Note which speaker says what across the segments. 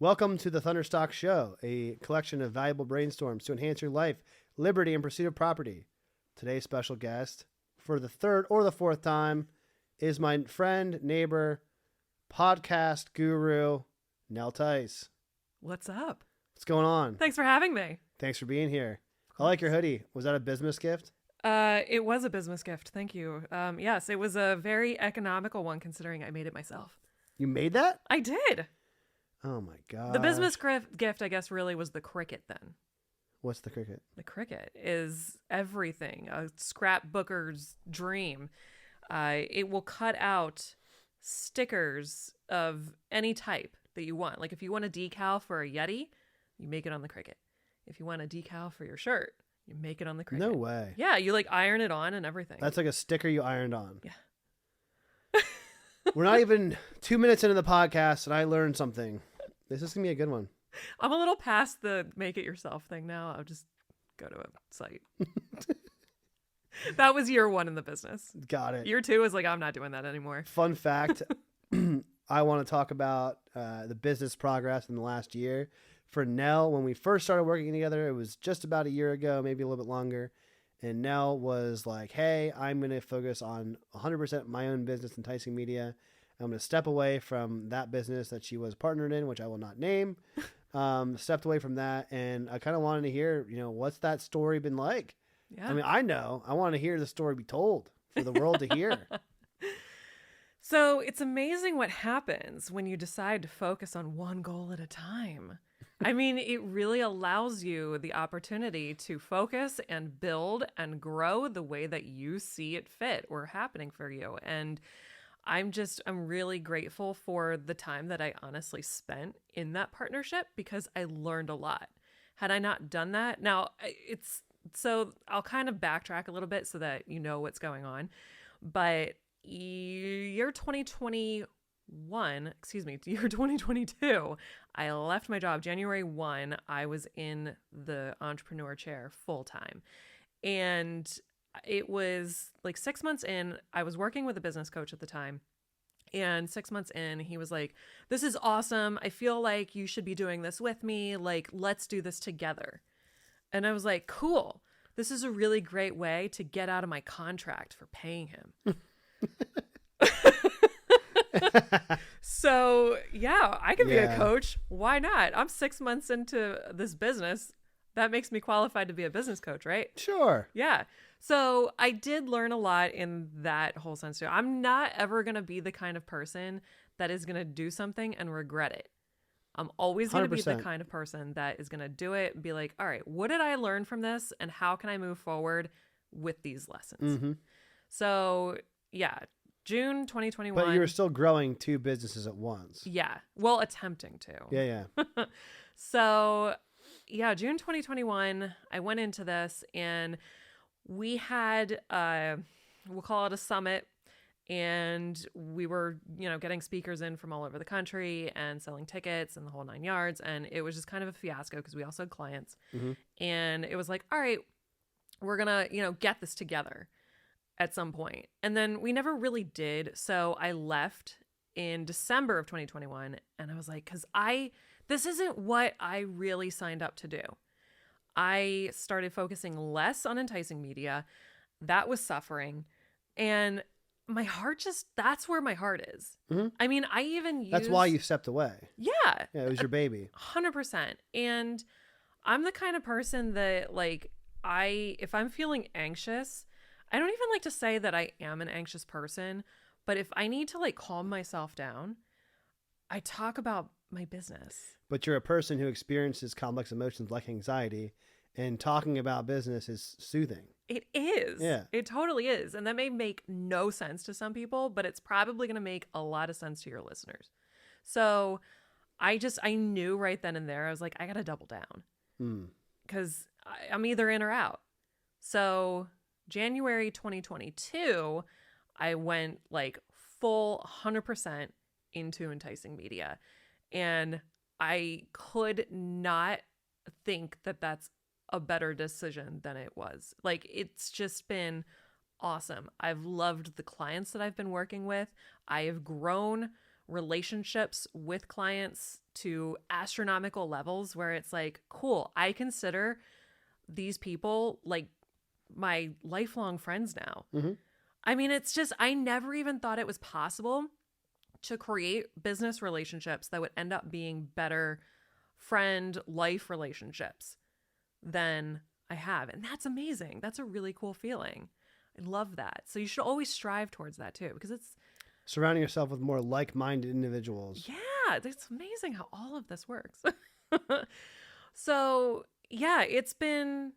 Speaker 1: Welcome to the Thunderstock Show, a collection of valuable brainstorms to enhance your life, liberty, and pursuit of property. Today's special guest, for the third or the fourth time, is my friend, neighbor, podcast guru, Nell Tice.
Speaker 2: What's up?
Speaker 1: What's going on?
Speaker 2: Thanks for having me.
Speaker 1: Thanks for being here. I like your hoodie. Was that a business gift?
Speaker 2: It was a business gift. Thank you. Yes, it was a very economical one considering I made it myself.
Speaker 1: You made that?
Speaker 2: I did.
Speaker 1: Oh my God.
Speaker 2: The business gift, I guess, really was the Cricut then.
Speaker 1: What's the Cricut?
Speaker 2: The Cricut is everything. A scrapbooker's dream. It will cut out stickers of any type that you want. Like if you want a decal for a Yeti, you make it on the Cricut. If you want a decal for your shirt, you make it on the Cricut.
Speaker 1: No way.
Speaker 2: Yeah, you like iron it on and everything.
Speaker 1: That's like a sticker you ironed on.
Speaker 2: Yeah.
Speaker 1: We're not even 2 minutes into the podcast and I learned something. This is going to be a good one.
Speaker 2: I'm a little past the make it yourself thing now. I'll just go to a site. That was year one in the business.
Speaker 1: Got it.
Speaker 2: Year two is like, I'm not doing that anymore.
Speaker 1: Fun fact. I want to talk about the business progress in the last year. For Nell, when we first started working together, it was just about a year ago, maybe a little bit longer. And Nell was like, hey, I'm going to focus on 100% my own business, enTiceing Media. I'm going to step away from that business that she was partnered in, which I will not name. Stepped away from that. And I kind of wanted to hear, what's that story been like?
Speaker 2: Yeah.
Speaker 1: I mean, I know. I want to hear the story be told for the world to hear.
Speaker 2: So it's amazing what happens when you decide to focus on one goal at a time. I mean, it really allows you the opportunity to focus and build and grow the way that you see it fit or happening for you. And I'm really grateful for the time that I honestly spent in that partnership because I learned a lot. Had I not done that, so I'll kind of backtrack a little bit so that you know what's going on. But year 2022, I left my job January 1. I was in the entrepreneur chair full time. And it was like 6 months in, I was working with a business coach at the time. And 6 months in, he was like, this is awesome. I feel like you should be doing this with me. Like, let's do this together. And I was like, cool. This is a really great way to get out of my contract for paying him. So, yeah, I can be a coach. Why not? I'm 6 months into this business. That makes me qualified to be a business coach, right?
Speaker 1: Sure.
Speaker 2: Yeah. So I did learn a lot in that whole sense too. I'm not ever going to be the kind of person that is going to do something and regret it. I'm always going to be the kind of person that is going to do it and be like, all right, what did I learn from this? And how can I move forward with these lessons? Mm-hmm. So yeah, June 2021.
Speaker 1: But you were still growing two businesses at once.
Speaker 2: Yeah. Well, attempting to.
Speaker 1: Yeah.
Speaker 2: So yeah, June 2021, I went into this and we had, we'll call it a summit, and we were, getting speakers in from all over the country and selling tickets and the whole 9 yards. And it was just kind of a fiasco because we also had clients. Mm-hmm. And it was like, all right, we're going to, get this together at some point. And then we never really did. So I left in December of 2021. And I was like, this isn't what I really signed up to do. I started focusing less on enTiceing Media. That was suffering. And my heart that's where my heart is. Mm-hmm. I mean, I even use...
Speaker 1: That's why you stepped away.
Speaker 2: Yeah.
Speaker 1: Yeah, it was your baby.
Speaker 2: 100%. And I'm the kind of person that, if I'm feeling anxious, I don't even like to say that I am an anxious person, but if I need to, calm myself down, I talk about my business.
Speaker 1: But you're a person who experiences complex emotions like anxiety, and talking about business is soothing.
Speaker 2: It is.
Speaker 1: Yeah.
Speaker 2: It totally is. And that may make no sense to some people, but it's probably going to make a lot of sense to your listeners. So I knew right then and there, I was like, I got to double down because I'm either in or out. So January 2022, I went full 100% into enTiceing Media. And I could not think that that's a better decision than it was. It's just been awesome. I've loved the clients that I've been working with. I have grown relationships with clients to astronomical levels where it's like, cool, I consider these people like my lifelong friends now.
Speaker 1: Mm-hmm.
Speaker 2: I mean, it's just, I never even thought it was possible to create business relationships that would end up being better friend life relationships than I have. And that's amazing. That's a really cool feeling. I love that. So you should always strive towards that too, because it's
Speaker 1: Surrounding yourself with more like-minded individuals.
Speaker 2: yeah, it's amazing how all of this works. So yeah, it's been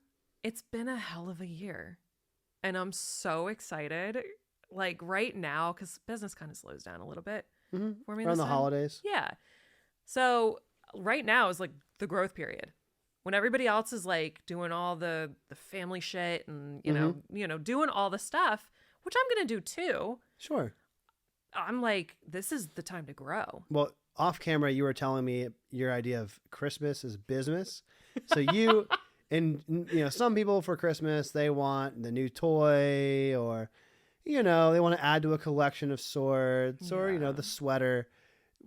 Speaker 2: a hell of a year. And I'm so excited. Like right now, because business kind of slows down a little bit
Speaker 1: Mm-hmm.
Speaker 2: for me.
Speaker 1: Around
Speaker 2: this
Speaker 1: the
Speaker 2: time.
Speaker 1: holidays.
Speaker 2: Yeah. So right now is like the growth period. When everybody else is like doing all the family shit and you know doing all the stuff, which I'm gonna do too.
Speaker 1: Sure.
Speaker 2: I'm like, this is the time to grow.
Speaker 1: Well, off camera, you were telling me your idea of Christmas is business. So you, and some people for Christmas, they want the new toy or, they want to add to a collection of sorts or,
Speaker 2: Yeah.
Speaker 1: the sweater.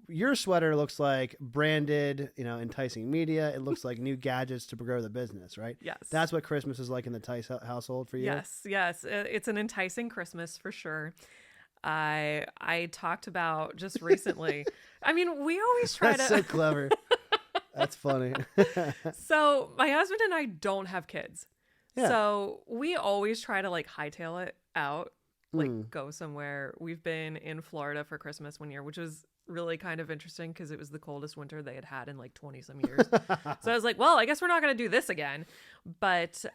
Speaker 1: Your sweater looks like branded, enticing media. It looks like new gadgets to grow the business, right?
Speaker 2: Yes.
Speaker 1: That's what Christmas is like in the Tice household for you.
Speaker 2: Yes. It's an enticing Christmas for sure. I talked about just recently. I mean, we always try
Speaker 1: That's
Speaker 2: to.
Speaker 1: so clever. That's funny.
Speaker 2: So my husband and I don't have kids.
Speaker 1: Yeah.
Speaker 2: So we always try to like hightail it out, like go somewhere. We've been in Florida for Christmas one year, which was really kind of interesting because it was the coldest winter they had in like 20 some years. So I was like, well, I guess we're not going to do this again. But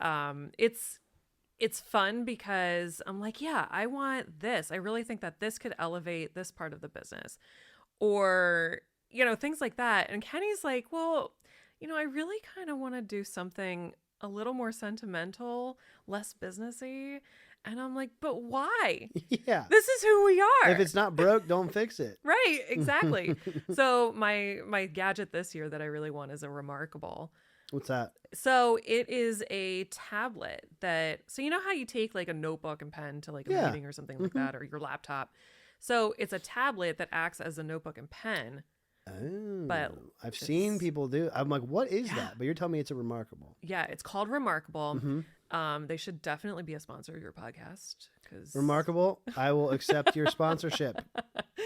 Speaker 2: it's fun because I'm like, yeah, I want this. I really think that this could elevate this part of the business or, things like that. And Kenny's like, well, I really kind of want to do something a little more sentimental, less businessy. And I'm like, but why?
Speaker 1: Yeah.
Speaker 2: This is who we are.
Speaker 1: If it's not broke, don't fix it.
Speaker 2: Right, exactly. So my gadget this year that I really want is a Remarkable.
Speaker 1: What's that?
Speaker 2: So it is a tablet so you know how you take like a notebook and pen to like a
Speaker 1: Yeah.
Speaker 2: meeting or something like that, or your laptop. So it's a tablet that acts as a notebook and pen.
Speaker 1: Oh,
Speaker 2: But
Speaker 1: I've seen people do. I'm like, what is
Speaker 2: Yeah.
Speaker 1: that? But you're telling me it's a Remarkable.
Speaker 2: Yeah, it's called Remarkable.
Speaker 1: Mm-hmm.
Speaker 2: They should definitely be a sponsor of your podcast because
Speaker 1: Remarkable. I will accept your sponsorship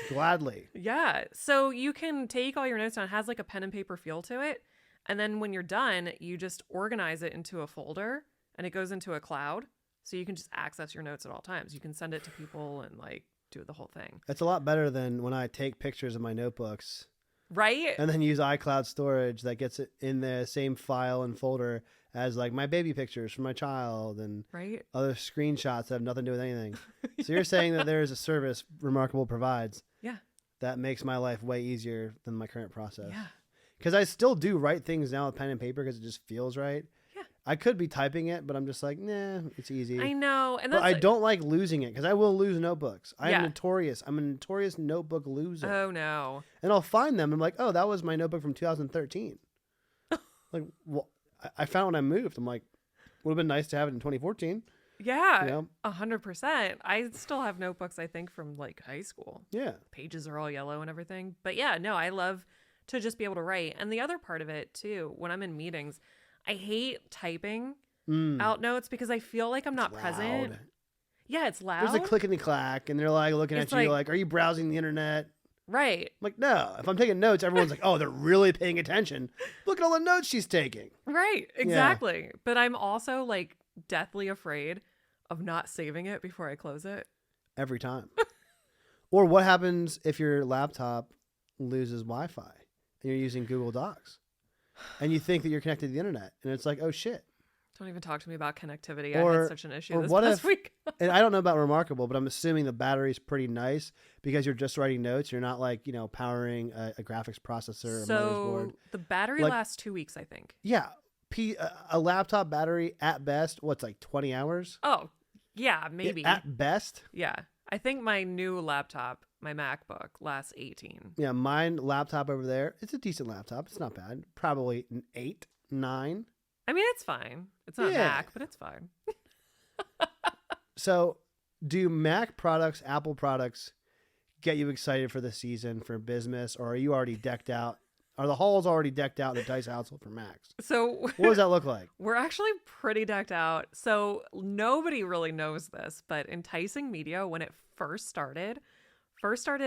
Speaker 1: gladly.
Speaker 2: Yeah. So you can take all your notes down. It has like a pen and paper feel to it. And then when you're done, you just organize it into a folder and it goes into a cloud. So you can just access your notes at all times. You can send it to people and like do the whole thing.
Speaker 1: It's a lot better than when I take pictures of my notebooks
Speaker 2: Right?
Speaker 1: and then use iCloud storage that gets it in the same file and folder as like my baby pictures from my child and
Speaker 2: Right?
Speaker 1: other screenshots that have nothing to do with anything. So you're saying that there is a service Remarkable provides
Speaker 2: Yeah.
Speaker 1: that makes my life way easier than my current process.
Speaker 2: Yeah.
Speaker 1: Because I still do write things now with pen and paper because it just feels right.
Speaker 2: Yeah.
Speaker 1: I could be typing it, but I'm just like, nah, it's easy.
Speaker 2: I know. And
Speaker 1: But
Speaker 2: that's
Speaker 1: I don't like losing it because I will lose notebooks. I'm
Speaker 2: Yeah.
Speaker 1: notorious. I'm a notorious notebook loser.
Speaker 2: Oh no.
Speaker 1: And I'll find them. I'm like, oh, that was my notebook from 2013. Like, well, I found when I moved. I'm like, would have been nice to have it in 2014.
Speaker 2: Yeah.
Speaker 1: You know?
Speaker 2: 100%. I still have notebooks, I think, from like high school.
Speaker 1: Yeah.
Speaker 2: Pages are all yellow and everything. But yeah, no, I love to just be able to write. And the other part of it too, when I'm in meetings, I hate typing out notes because I feel like I'm not present.
Speaker 1: Loud.
Speaker 2: Yeah, it's loud.
Speaker 1: There's a clickety clack, and they're like looking
Speaker 2: It's
Speaker 1: at you
Speaker 2: like-
Speaker 1: like, are you browsing the internet?
Speaker 2: Right.
Speaker 1: I'm like, no. If I'm taking notes, everyone's like, oh, they're really paying attention. Look at all the notes she's taking.
Speaker 2: Right. Exactly. But I'm also like deathly afraid of not saving it before I close it.
Speaker 1: Every time. Or what happens if your laptop loses Wi-Fi and you're using Google Docs and you think that you're connected to the internet and it's like, oh shit.
Speaker 2: Don't even talk to me about connectivity. I
Speaker 1: Or-
Speaker 2: had such an issue
Speaker 1: or
Speaker 2: this
Speaker 1: what
Speaker 2: past
Speaker 1: if-
Speaker 2: week.
Speaker 1: And I don't know about Remarkable, but I'm assuming the battery's pretty nice because you're just writing notes. You're not like, powering a graphics processor or motherboard.
Speaker 2: So the battery
Speaker 1: Like-
Speaker 2: lasts 2 weeks, I think.
Speaker 1: Yeah. A laptop battery at best, what's like 20 hours?
Speaker 2: Oh, yeah, maybe.
Speaker 1: At best.
Speaker 2: Yeah. I think my new laptop, my MacBook, lasts 18.
Speaker 1: Yeah, mine laptop over there, it's a decent laptop. It's not bad. Probably an 8, 9.
Speaker 2: I mean, it's fine. It's not
Speaker 1: Yeah.
Speaker 2: Mac, but it's fine.
Speaker 1: So, do Mac products, Apple products get you excited for the season for business, or are you already decked out Are the halls already decked out in the Tice household for Max?
Speaker 2: So
Speaker 1: What does that look like?
Speaker 2: we're actually pretty decked out. So nobody really knows this, but enTiceing Media, when it first started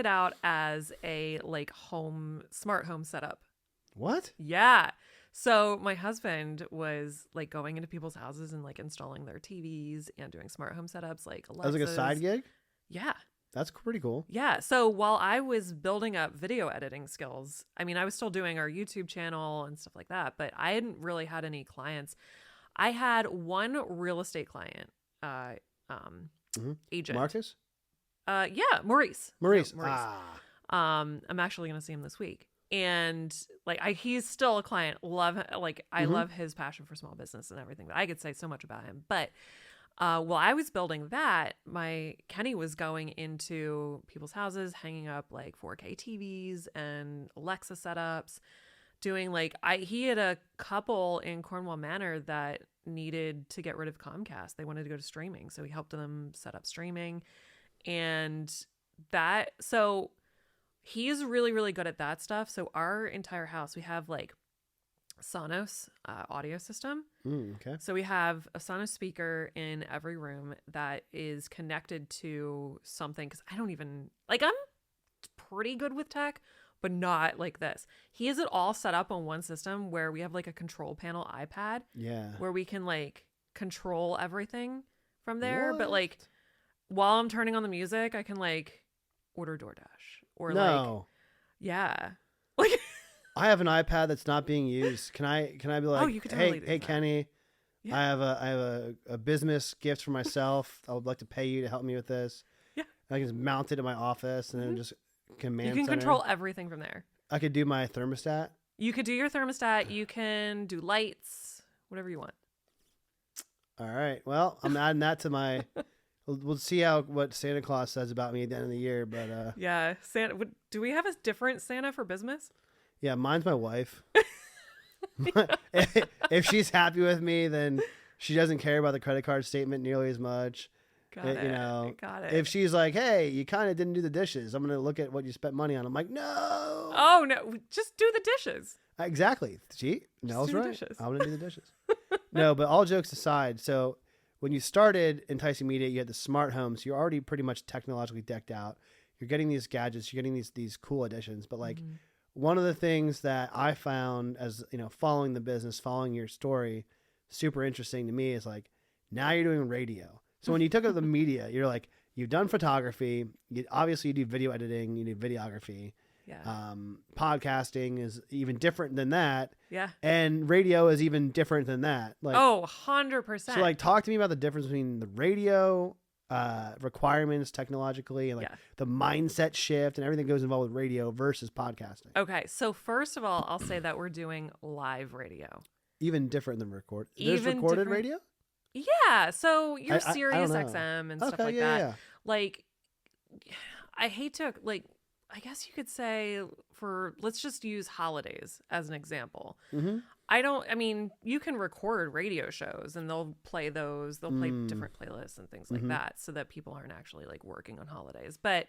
Speaker 2: out as a like smart home setup.
Speaker 1: What?
Speaker 2: Yeah. So my husband was like going into people's houses and like installing their TVs and doing smart home setups like Alexas.
Speaker 1: That was like a side gig?
Speaker 2: Yeah.
Speaker 1: That's pretty cool.
Speaker 2: Yeah. So while I was building up video editing skills, I mean, I was still doing our YouTube channel and stuff like that, but I hadn't really had any clients. I had one real estate client, agent.
Speaker 1: Marcus?
Speaker 2: Yeah, Maurice.
Speaker 1: Maurice.
Speaker 2: No, I'm actually going to see him this week. And like he's still a client. I love his passion for small business and everything. I could say so much about him. But while I was building that, Kenny was going into people's houses, hanging up like 4K TVs and Alexa setups, doing he had a couple in Cornwall Manor that needed to get rid of Comcast. They wanted to go to streaming, so he helped them set up streaming, and so he's really, really good at that stuff. So our entire house, we have like Sonos audio system.
Speaker 1: Okay.
Speaker 2: So we have a Sonos speaker in every room that is connected to something, because I don't even I'm pretty good with tech, but not like this. He has it all set up on one system where we have like a control panel iPad.
Speaker 1: Yeah.
Speaker 2: Where we can like control everything from there.
Speaker 1: What?
Speaker 2: But like while I'm turning on the music, I can like order DoorDash or
Speaker 1: No.
Speaker 2: yeah. Like
Speaker 1: I have an iPad that's not being used. Can I be like,
Speaker 2: Oh, you could totally do
Speaker 1: hey,
Speaker 2: that.
Speaker 1: Kenny,
Speaker 2: Yeah.
Speaker 1: I have a business gift for myself. I would like to pay you to help me with this.
Speaker 2: Yeah.
Speaker 1: I can just mount it in my office and then just command
Speaker 2: You can
Speaker 1: center.
Speaker 2: control everything from there.
Speaker 1: I could do my thermostat.
Speaker 2: You could do your thermostat. You can do lights, whatever you want.
Speaker 1: All right. Well, I'm adding that to my. We'll see what Santa Claus says about me at the end of the year, but
Speaker 2: Yeah, Santa. Do we have a different Santa for business?
Speaker 1: yeah, mine's my wife. If she's happy with me, then she doesn't care about the credit card statement nearly as much.
Speaker 2: Got it.
Speaker 1: You know,
Speaker 2: Got it.
Speaker 1: if she's like, "Hey, you kind of didn't do the dishes," I'm gonna look at what you spent money on. I'm like, "No."
Speaker 2: Oh no! Just do the dishes.
Speaker 1: Exactly. Nell's
Speaker 2: do the
Speaker 1: right.
Speaker 2: dishes.
Speaker 1: I'm gonna do the dishes. No, but all jokes aside, so when you started enTiceing Media, you had the smart home, so you're already pretty much technologically decked out. You're getting these gadgets, you're getting these cool additions. But like one of the things that I found as following the business, following your story, super interesting to me is like now you're doing radio. So when you took up the media, you're like you've done photography, obviously you do video editing, you do videography.
Speaker 2: Yeah.
Speaker 1: Podcasting is even different than that.
Speaker 2: Yeah.
Speaker 1: And radio is even different than that. Like,
Speaker 2: 100%.
Speaker 1: So like talk to me about the difference between the radio requirements technologically and like the mindset shift and everything that goes involved with radio versus podcasting.
Speaker 2: Okay. So first of all, I'll say that we're doing live radio.
Speaker 1: Even different than There's
Speaker 2: Even
Speaker 1: recorded
Speaker 2: different-
Speaker 1: radio?
Speaker 2: Yeah. So your
Speaker 1: I
Speaker 2: Sirius
Speaker 1: don't know.
Speaker 2: XM and stuff
Speaker 1: Okay,
Speaker 2: like
Speaker 1: yeah,
Speaker 2: that.
Speaker 1: yeah.
Speaker 2: Like, I hate to I guess you could say let's just use holidays as an example.
Speaker 1: Mm-hmm.
Speaker 2: I mean, you can record radio shows and they'll play those. They'll play different playlists and things like that so that people aren't actually like working on holidays. But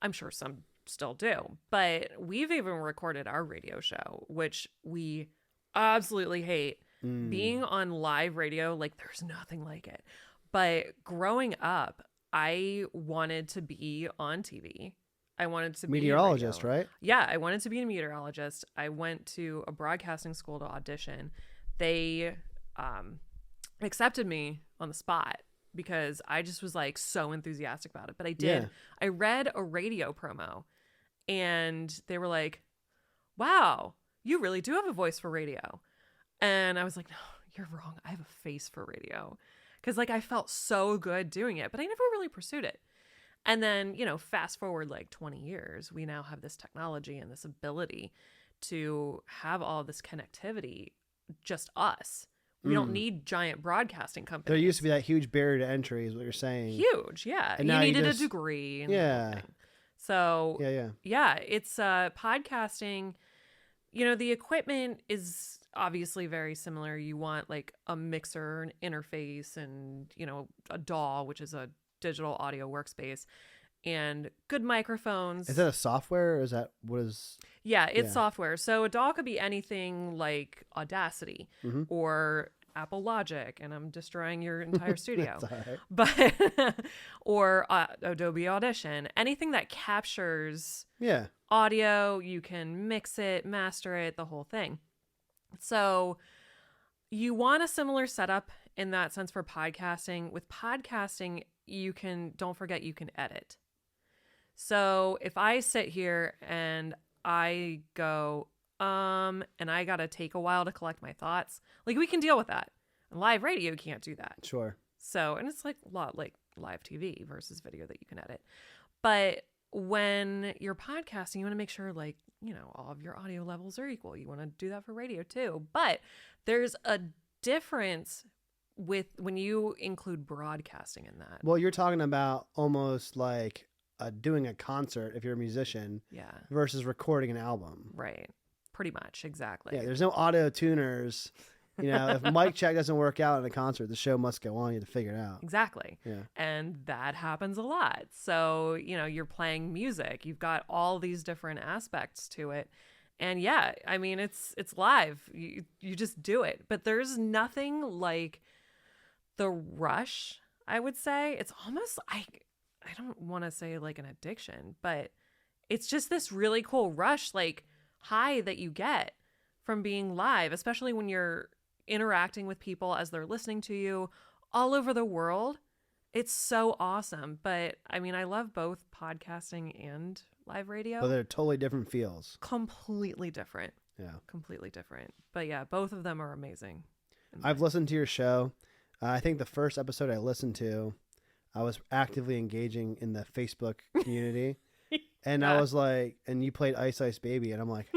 Speaker 2: I'm sure some still do. But we've even recorded our radio show, which we absolutely hate. Being on live radio, like there's nothing like it. But growing up, I wanted to be on TV. I wanted to be
Speaker 1: meteorologist, right?
Speaker 2: Yeah, I wanted to be a meteorologist. I went to a broadcasting school to audition. They accepted me on the spot because I just was like so enthusiastic about it. But I did.
Speaker 1: Yeah.
Speaker 2: I read a radio promo and they were like, "Wow, you really do have a voice for radio." And I was like, "No, you're wrong. I have a face for radio." Because like I felt so good doing it, but I never really pursued it. And then, fast forward like 20 years, we now have this technology and this ability to have all this connectivity, just us. We don't need giant broadcasting companies.
Speaker 1: There used to be that huge barrier to entry is what you're saying.
Speaker 2: Huge, yeah.
Speaker 1: And
Speaker 2: you
Speaker 1: now you
Speaker 2: needed
Speaker 1: just-
Speaker 2: a degree. And
Speaker 1: Yeah.
Speaker 2: everything. So,
Speaker 1: Yeah.
Speaker 2: it's podcasting. The equipment is obviously very similar. You want like a mixer, an interface, and, a DAW, which is a digital audio workspace. and good microphones.
Speaker 1: Is that a software or is that what is?
Speaker 2: Yeah, it's
Speaker 1: Yeah.
Speaker 2: software. So a DAW could be anything like Audacity
Speaker 1: Mm-hmm.
Speaker 2: or Apple Logic, and I'm destroying your entire studio.
Speaker 1: That's all right.
Speaker 2: But or Adobe Audition, anything that captures
Speaker 1: Yeah.
Speaker 2: audio, you can mix it, master it, the whole thing. So you want a similar setup in that sense for podcasting. With podcasting, don't forget you can edit. So if I sit here and I go, and I got to take a while to collect my thoughts, like we can deal with that. Live radio can't do that.
Speaker 1: Sure.
Speaker 2: So, and it's like a lot like live TV versus video that you can edit. But when you're podcasting, you want to make sure like, all of your audio levels are equal. You want to do that for radio too. But there's a difference with when you include broadcasting in that.
Speaker 1: Well, you're talking about almost like doing a concert if you're a musician.
Speaker 2: Yeah.
Speaker 1: Versus recording an album.
Speaker 2: Right. Pretty much. Exactly.
Speaker 1: Yeah. There's no auto tuners. If mic check doesn't work out in a concert, the show must go on. You have to figure it out.
Speaker 2: Exactly.
Speaker 1: Yeah.
Speaker 2: And that happens a lot. So, you're playing music. You've got all these different aspects to it. And yeah, I mean, it's live. You just do it. But there's nothing like the rush, I would say. It's almost, I don't want to say like an addiction, but it's just this really cool rush, like high that you get from being live, especially when you're interacting with people as they're listening to you all over the world. It's so awesome. But I mean, I love both podcasting and live radio.
Speaker 1: But they're totally different feels.
Speaker 2: Completely different.
Speaker 1: Yeah.
Speaker 2: Completely different. But yeah, both of them are amazing.
Speaker 1: I've listened to your show. I think the first episode I listened to, I was actively engaging in the Facebook community. And I was like, and you played Ice Ice Baby. And I'm like,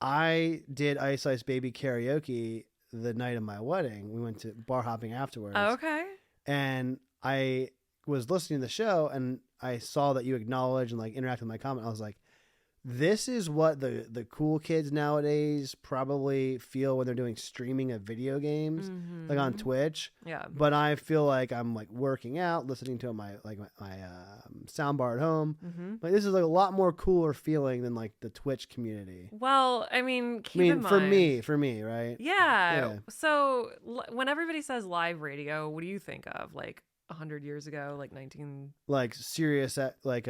Speaker 1: I did Ice Ice Baby karaoke the night of my wedding. We went to bar hopping afterwards.
Speaker 2: Oh, okay.
Speaker 1: And I was listening to the show and I saw that you acknowledged and like interacted with my comment. I was like, this is what the cool kids nowadays probably feel when they're doing streaming of video games, like on Twitch.
Speaker 2: Yeah.
Speaker 1: But I feel like I'm like working out, listening to my sound bar at home. Like this is like a lot more cooler feeling than like the Twitch community.
Speaker 2: Well, I mean, keep in mind.
Speaker 1: For me, right?
Speaker 2: Yeah. So when everybody says live radio, what do you think of? Like 100 years ago, like 19...
Speaker 1: Like Sirius, like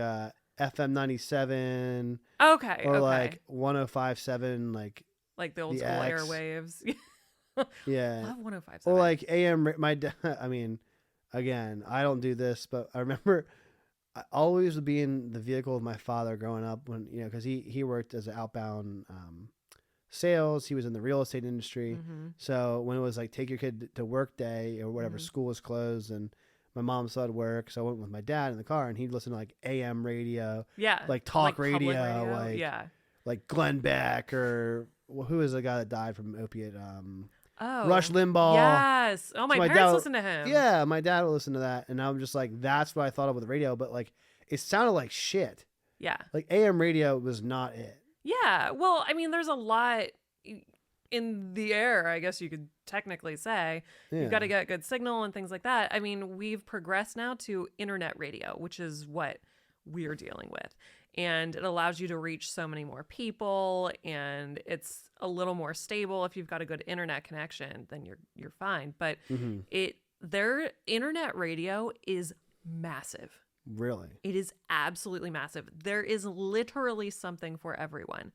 Speaker 1: FM 97.
Speaker 2: Okay.
Speaker 1: Or like 105.7,
Speaker 2: like the old
Speaker 1: the
Speaker 2: school
Speaker 1: X.
Speaker 2: airwaves.
Speaker 1: Yeah.
Speaker 2: Love 105.7.
Speaker 1: Or like AM. I mean, again, I don't do this, but I remember I always would be in the vehicle with my father growing up when, because he worked as an outbound sales. He was in the real estate industry. So when it was like take your kid to work day or whatever, school was closed and my mom still had work, so I went with my dad in the car, and he'd listen to like AM radio, like talk
Speaker 2: like public
Speaker 1: radio, like Glenn Beck or who is the guy that died from opiate? Rush Limbaugh.
Speaker 2: Yes. Oh, my parents
Speaker 1: dad
Speaker 2: listened to him.
Speaker 1: Yeah, my dad would listen to that, and I'm just like, that's what I thought of with the radio, but like it sounded like shit.
Speaker 2: Yeah.
Speaker 1: Like AM radio was not it.
Speaker 2: Yeah. Well, I mean, there's a lot in the air, I guess you could technically say. You've got to get good signal and things like that. I mean, we've progressed now to internet radio, which is what we're dealing with. And it allows you to reach so many more people, and it's a little more stable. If you've got a good internet connection, then you're fine. But their internet radio is massive.
Speaker 1: Really?
Speaker 2: It is absolutely massive. There is literally something for everyone.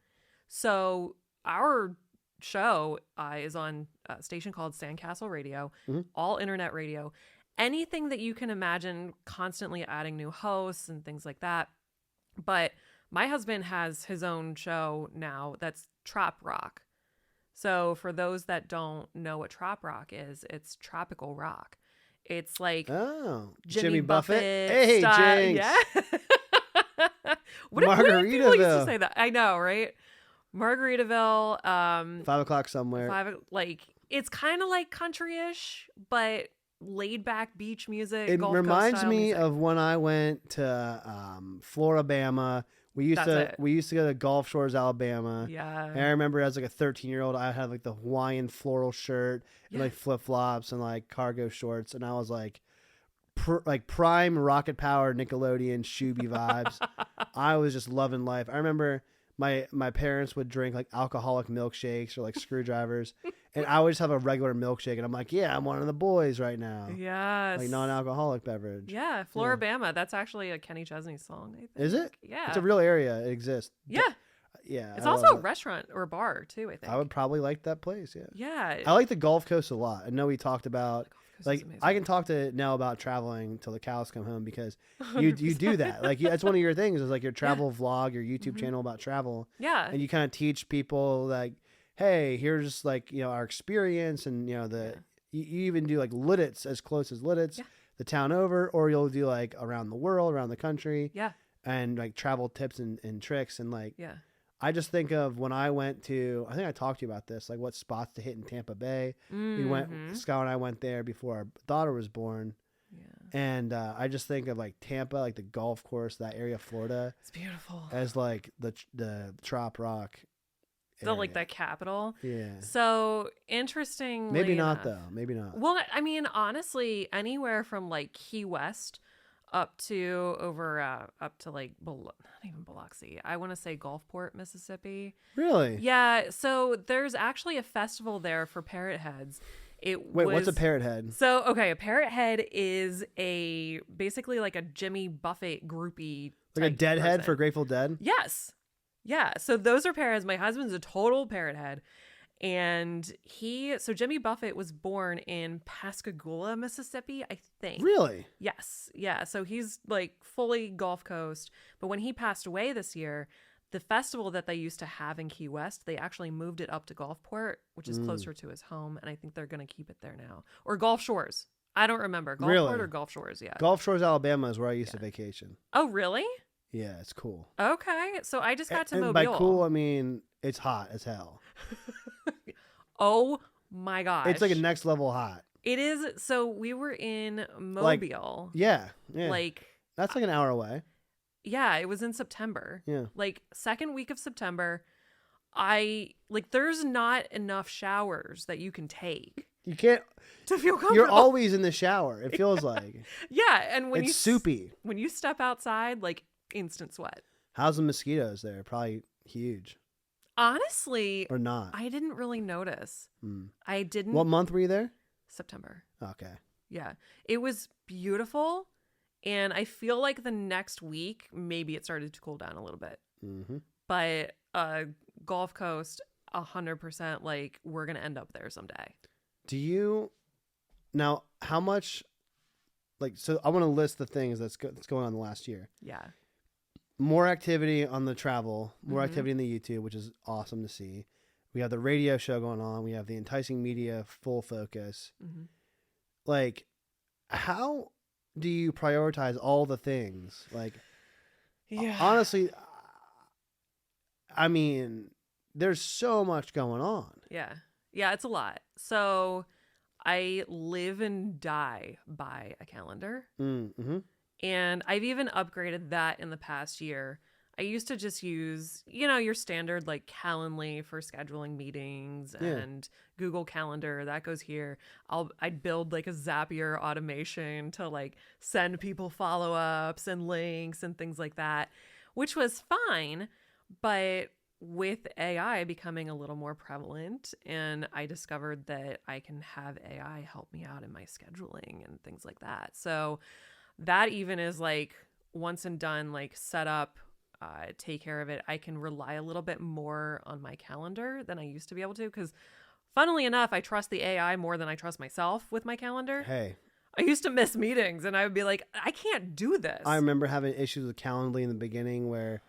Speaker 2: So our show is on a station called Sandcastle Radio, all internet radio. Anything that you can imagine, constantly adding new hosts and things like that. But my husband has his own show now that's trop rock. So for those that don't know what trop rock is, it's tropical rock. It's like
Speaker 1: Jimmy Buffett. Hey,
Speaker 2: style.
Speaker 1: Jinx.
Speaker 2: Yeah. what do people used to say that? I know, right? Margaritaville.
Speaker 1: 5 o'clock somewhere.
Speaker 2: It's kind of like country-ish, but laid back beach music.
Speaker 1: It
Speaker 2: Gulf
Speaker 1: reminds
Speaker 2: Coast
Speaker 1: me
Speaker 2: music.
Speaker 1: of when I went to Floribama. We used to go to Gulf Shores, Alabama.
Speaker 2: Yeah.
Speaker 1: And I remember as like a 13-year-old, I had like the Hawaiian floral shirt and like flip flops and like cargo shorts, and I was like like prime rocket power Nickelodeon Shooby vibes. I was just loving life. I remember my parents would drink like alcoholic milkshakes or like screwdrivers, and I would just have a regular milkshake, and I'm like, yeah, I'm one of the boys right now.
Speaker 2: Yes.
Speaker 1: Like non-alcoholic beverage.
Speaker 2: Yeah, Floribama. That's actually a Kenny Chesney song, I think.
Speaker 1: Is it?
Speaker 2: Yeah.
Speaker 1: It's a real area. It exists.
Speaker 2: Yeah.
Speaker 1: Yeah.
Speaker 2: It's
Speaker 1: I
Speaker 2: also
Speaker 1: love
Speaker 2: a
Speaker 1: it.
Speaker 2: restaurant or bar, too, I think.
Speaker 1: I would probably like that place. Yeah.
Speaker 2: Yeah.
Speaker 1: I like the Gulf Coast a lot. I know we talked about
Speaker 2: This
Speaker 1: like
Speaker 2: is amazing.
Speaker 1: I can talk to Nell about traveling till the cows come home because you do that. Like that's one of your things is like your travel vlog, your YouTube channel about travel.
Speaker 2: Yeah.
Speaker 1: And you kind of teach people like, hey, here's like, our experience, and you even do like Lidditz, as close as Lidditz, the town over, or you'll do like around the world, around the country.
Speaker 2: Yeah.
Speaker 1: And like travel tips and tricks, and like
Speaker 2: Yeah.
Speaker 1: I just think of when I went to, I think I talked to you about this, like what spots to hit in Tampa Bay. We went, Scott and I went there before our daughter was born.
Speaker 2: Yeah.
Speaker 1: And I just think of like Tampa, like the golf course, that area of Florida,
Speaker 2: It's beautiful.
Speaker 1: as like the Trop Rock.
Speaker 2: The like
Speaker 1: area.
Speaker 2: the capital.
Speaker 1: Yeah.
Speaker 2: So interesting.
Speaker 1: Maybe not though. Maybe not.
Speaker 2: Well, I mean, honestly, anywhere from like Key West up to like not even Biloxi. I want to say Gulfport, Mississippi.
Speaker 1: Really?
Speaker 2: Yeah. So there's actually a festival there for parrot heads.
Speaker 1: Wait, what's a parrot head?
Speaker 2: So okay, a parrot head is basically like a Jimmy Buffett groupie.
Speaker 1: Like a
Speaker 2: type
Speaker 1: deadhead
Speaker 2: person.
Speaker 1: for Grateful Dead?
Speaker 2: Yes. Yeah. So those are parrots. My husband's a total parrot head. And so Jimmy Buffett was born in Pascagoula, Mississippi, I think.
Speaker 1: Really?
Speaker 2: Yes. Yeah. So he's like fully Gulf Coast. But when he passed away this year, the festival that they used to have in Key West, they actually moved it up to Gulfport, which is closer to his home. And I think they're going to keep it there now. Or Gulf Shores. I don't remember. Gulfport
Speaker 1: Really?
Speaker 2: or Gulf Shores. Yeah.
Speaker 1: Gulf Shores, Alabama is where I used to vacation.
Speaker 2: Oh, really?
Speaker 1: Yeah, it's cool.
Speaker 2: Okay. So I just got to
Speaker 1: And
Speaker 2: Mobile.
Speaker 1: by cool, I mean it's hot as hell.
Speaker 2: Oh my gosh.
Speaker 1: It's like a next level hot.
Speaker 2: It is. So we were in Mobile.
Speaker 1: Yeah.
Speaker 2: Like,
Speaker 1: That's like an hour away.
Speaker 2: yeah, it was in September.
Speaker 1: Yeah.
Speaker 2: Like second week of September. There's not enough showers that you can take
Speaker 1: You can't.
Speaker 2: to feel comfortable.
Speaker 1: You're always in the shower. It feels like
Speaker 2: Yeah. And when
Speaker 1: it's soupy.
Speaker 2: when you step outside, like instant sweat.
Speaker 1: How's the mosquitoes there? Probably huge
Speaker 2: Honestly,
Speaker 1: or not?
Speaker 2: I didn't really notice. I didn't.
Speaker 1: What month were you there?
Speaker 2: September.
Speaker 1: Okay.
Speaker 2: Yeah. It was beautiful. And I feel like the next week, maybe it started to cool down a little bit.
Speaker 1: Mm-hmm.
Speaker 2: But Gulf Coast, 100%, like, we're going to end up there someday.
Speaker 1: Do you now? How much? Like, so I want to list the things that's going on the last year.
Speaker 2: Yeah.
Speaker 1: More activity on the travel, more
Speaker 2: Mhm.
Speaker 1: activity in the YouTube, which is awesome to see. We have the radio show going on. We have the enTiceing media full focus.
Speaker 2: Mm-hmm.
Speaker 1: Like, how do you prioritize all the things? Like,
Speaker 2: Yeah.
Speaker 1: honestly, I mean, there's so much going on.
Speaker 2: Yeah. Yeah, it's a lot. So I live and die by a calendar.
Speaker 1: Mm-hmm.
Speaker 2: And I've even upgraded that in the past year. I used to just use, your standard like Calendly for scheduling meetings and Google Calendar. That goes here. I'd build like a Zapier automation to like send people follow-ups and links and things like that, which was fine. But with AI becoming a little more prevalent, and I discovered that I can have AI help me out in my scheduling and things like that. So that even is like once and done, like set up, take care of it. I can rely a little bit more on my calendar than I used to be able to. Because funnily enough, I trust the AI more than I trust myself with my calendar.
Speaker 1: Hey,
Speaker 2: I used to miss meetings and I would be like, I can't do this.
Speaker 1: I remember having issues with Calendly in the beginning where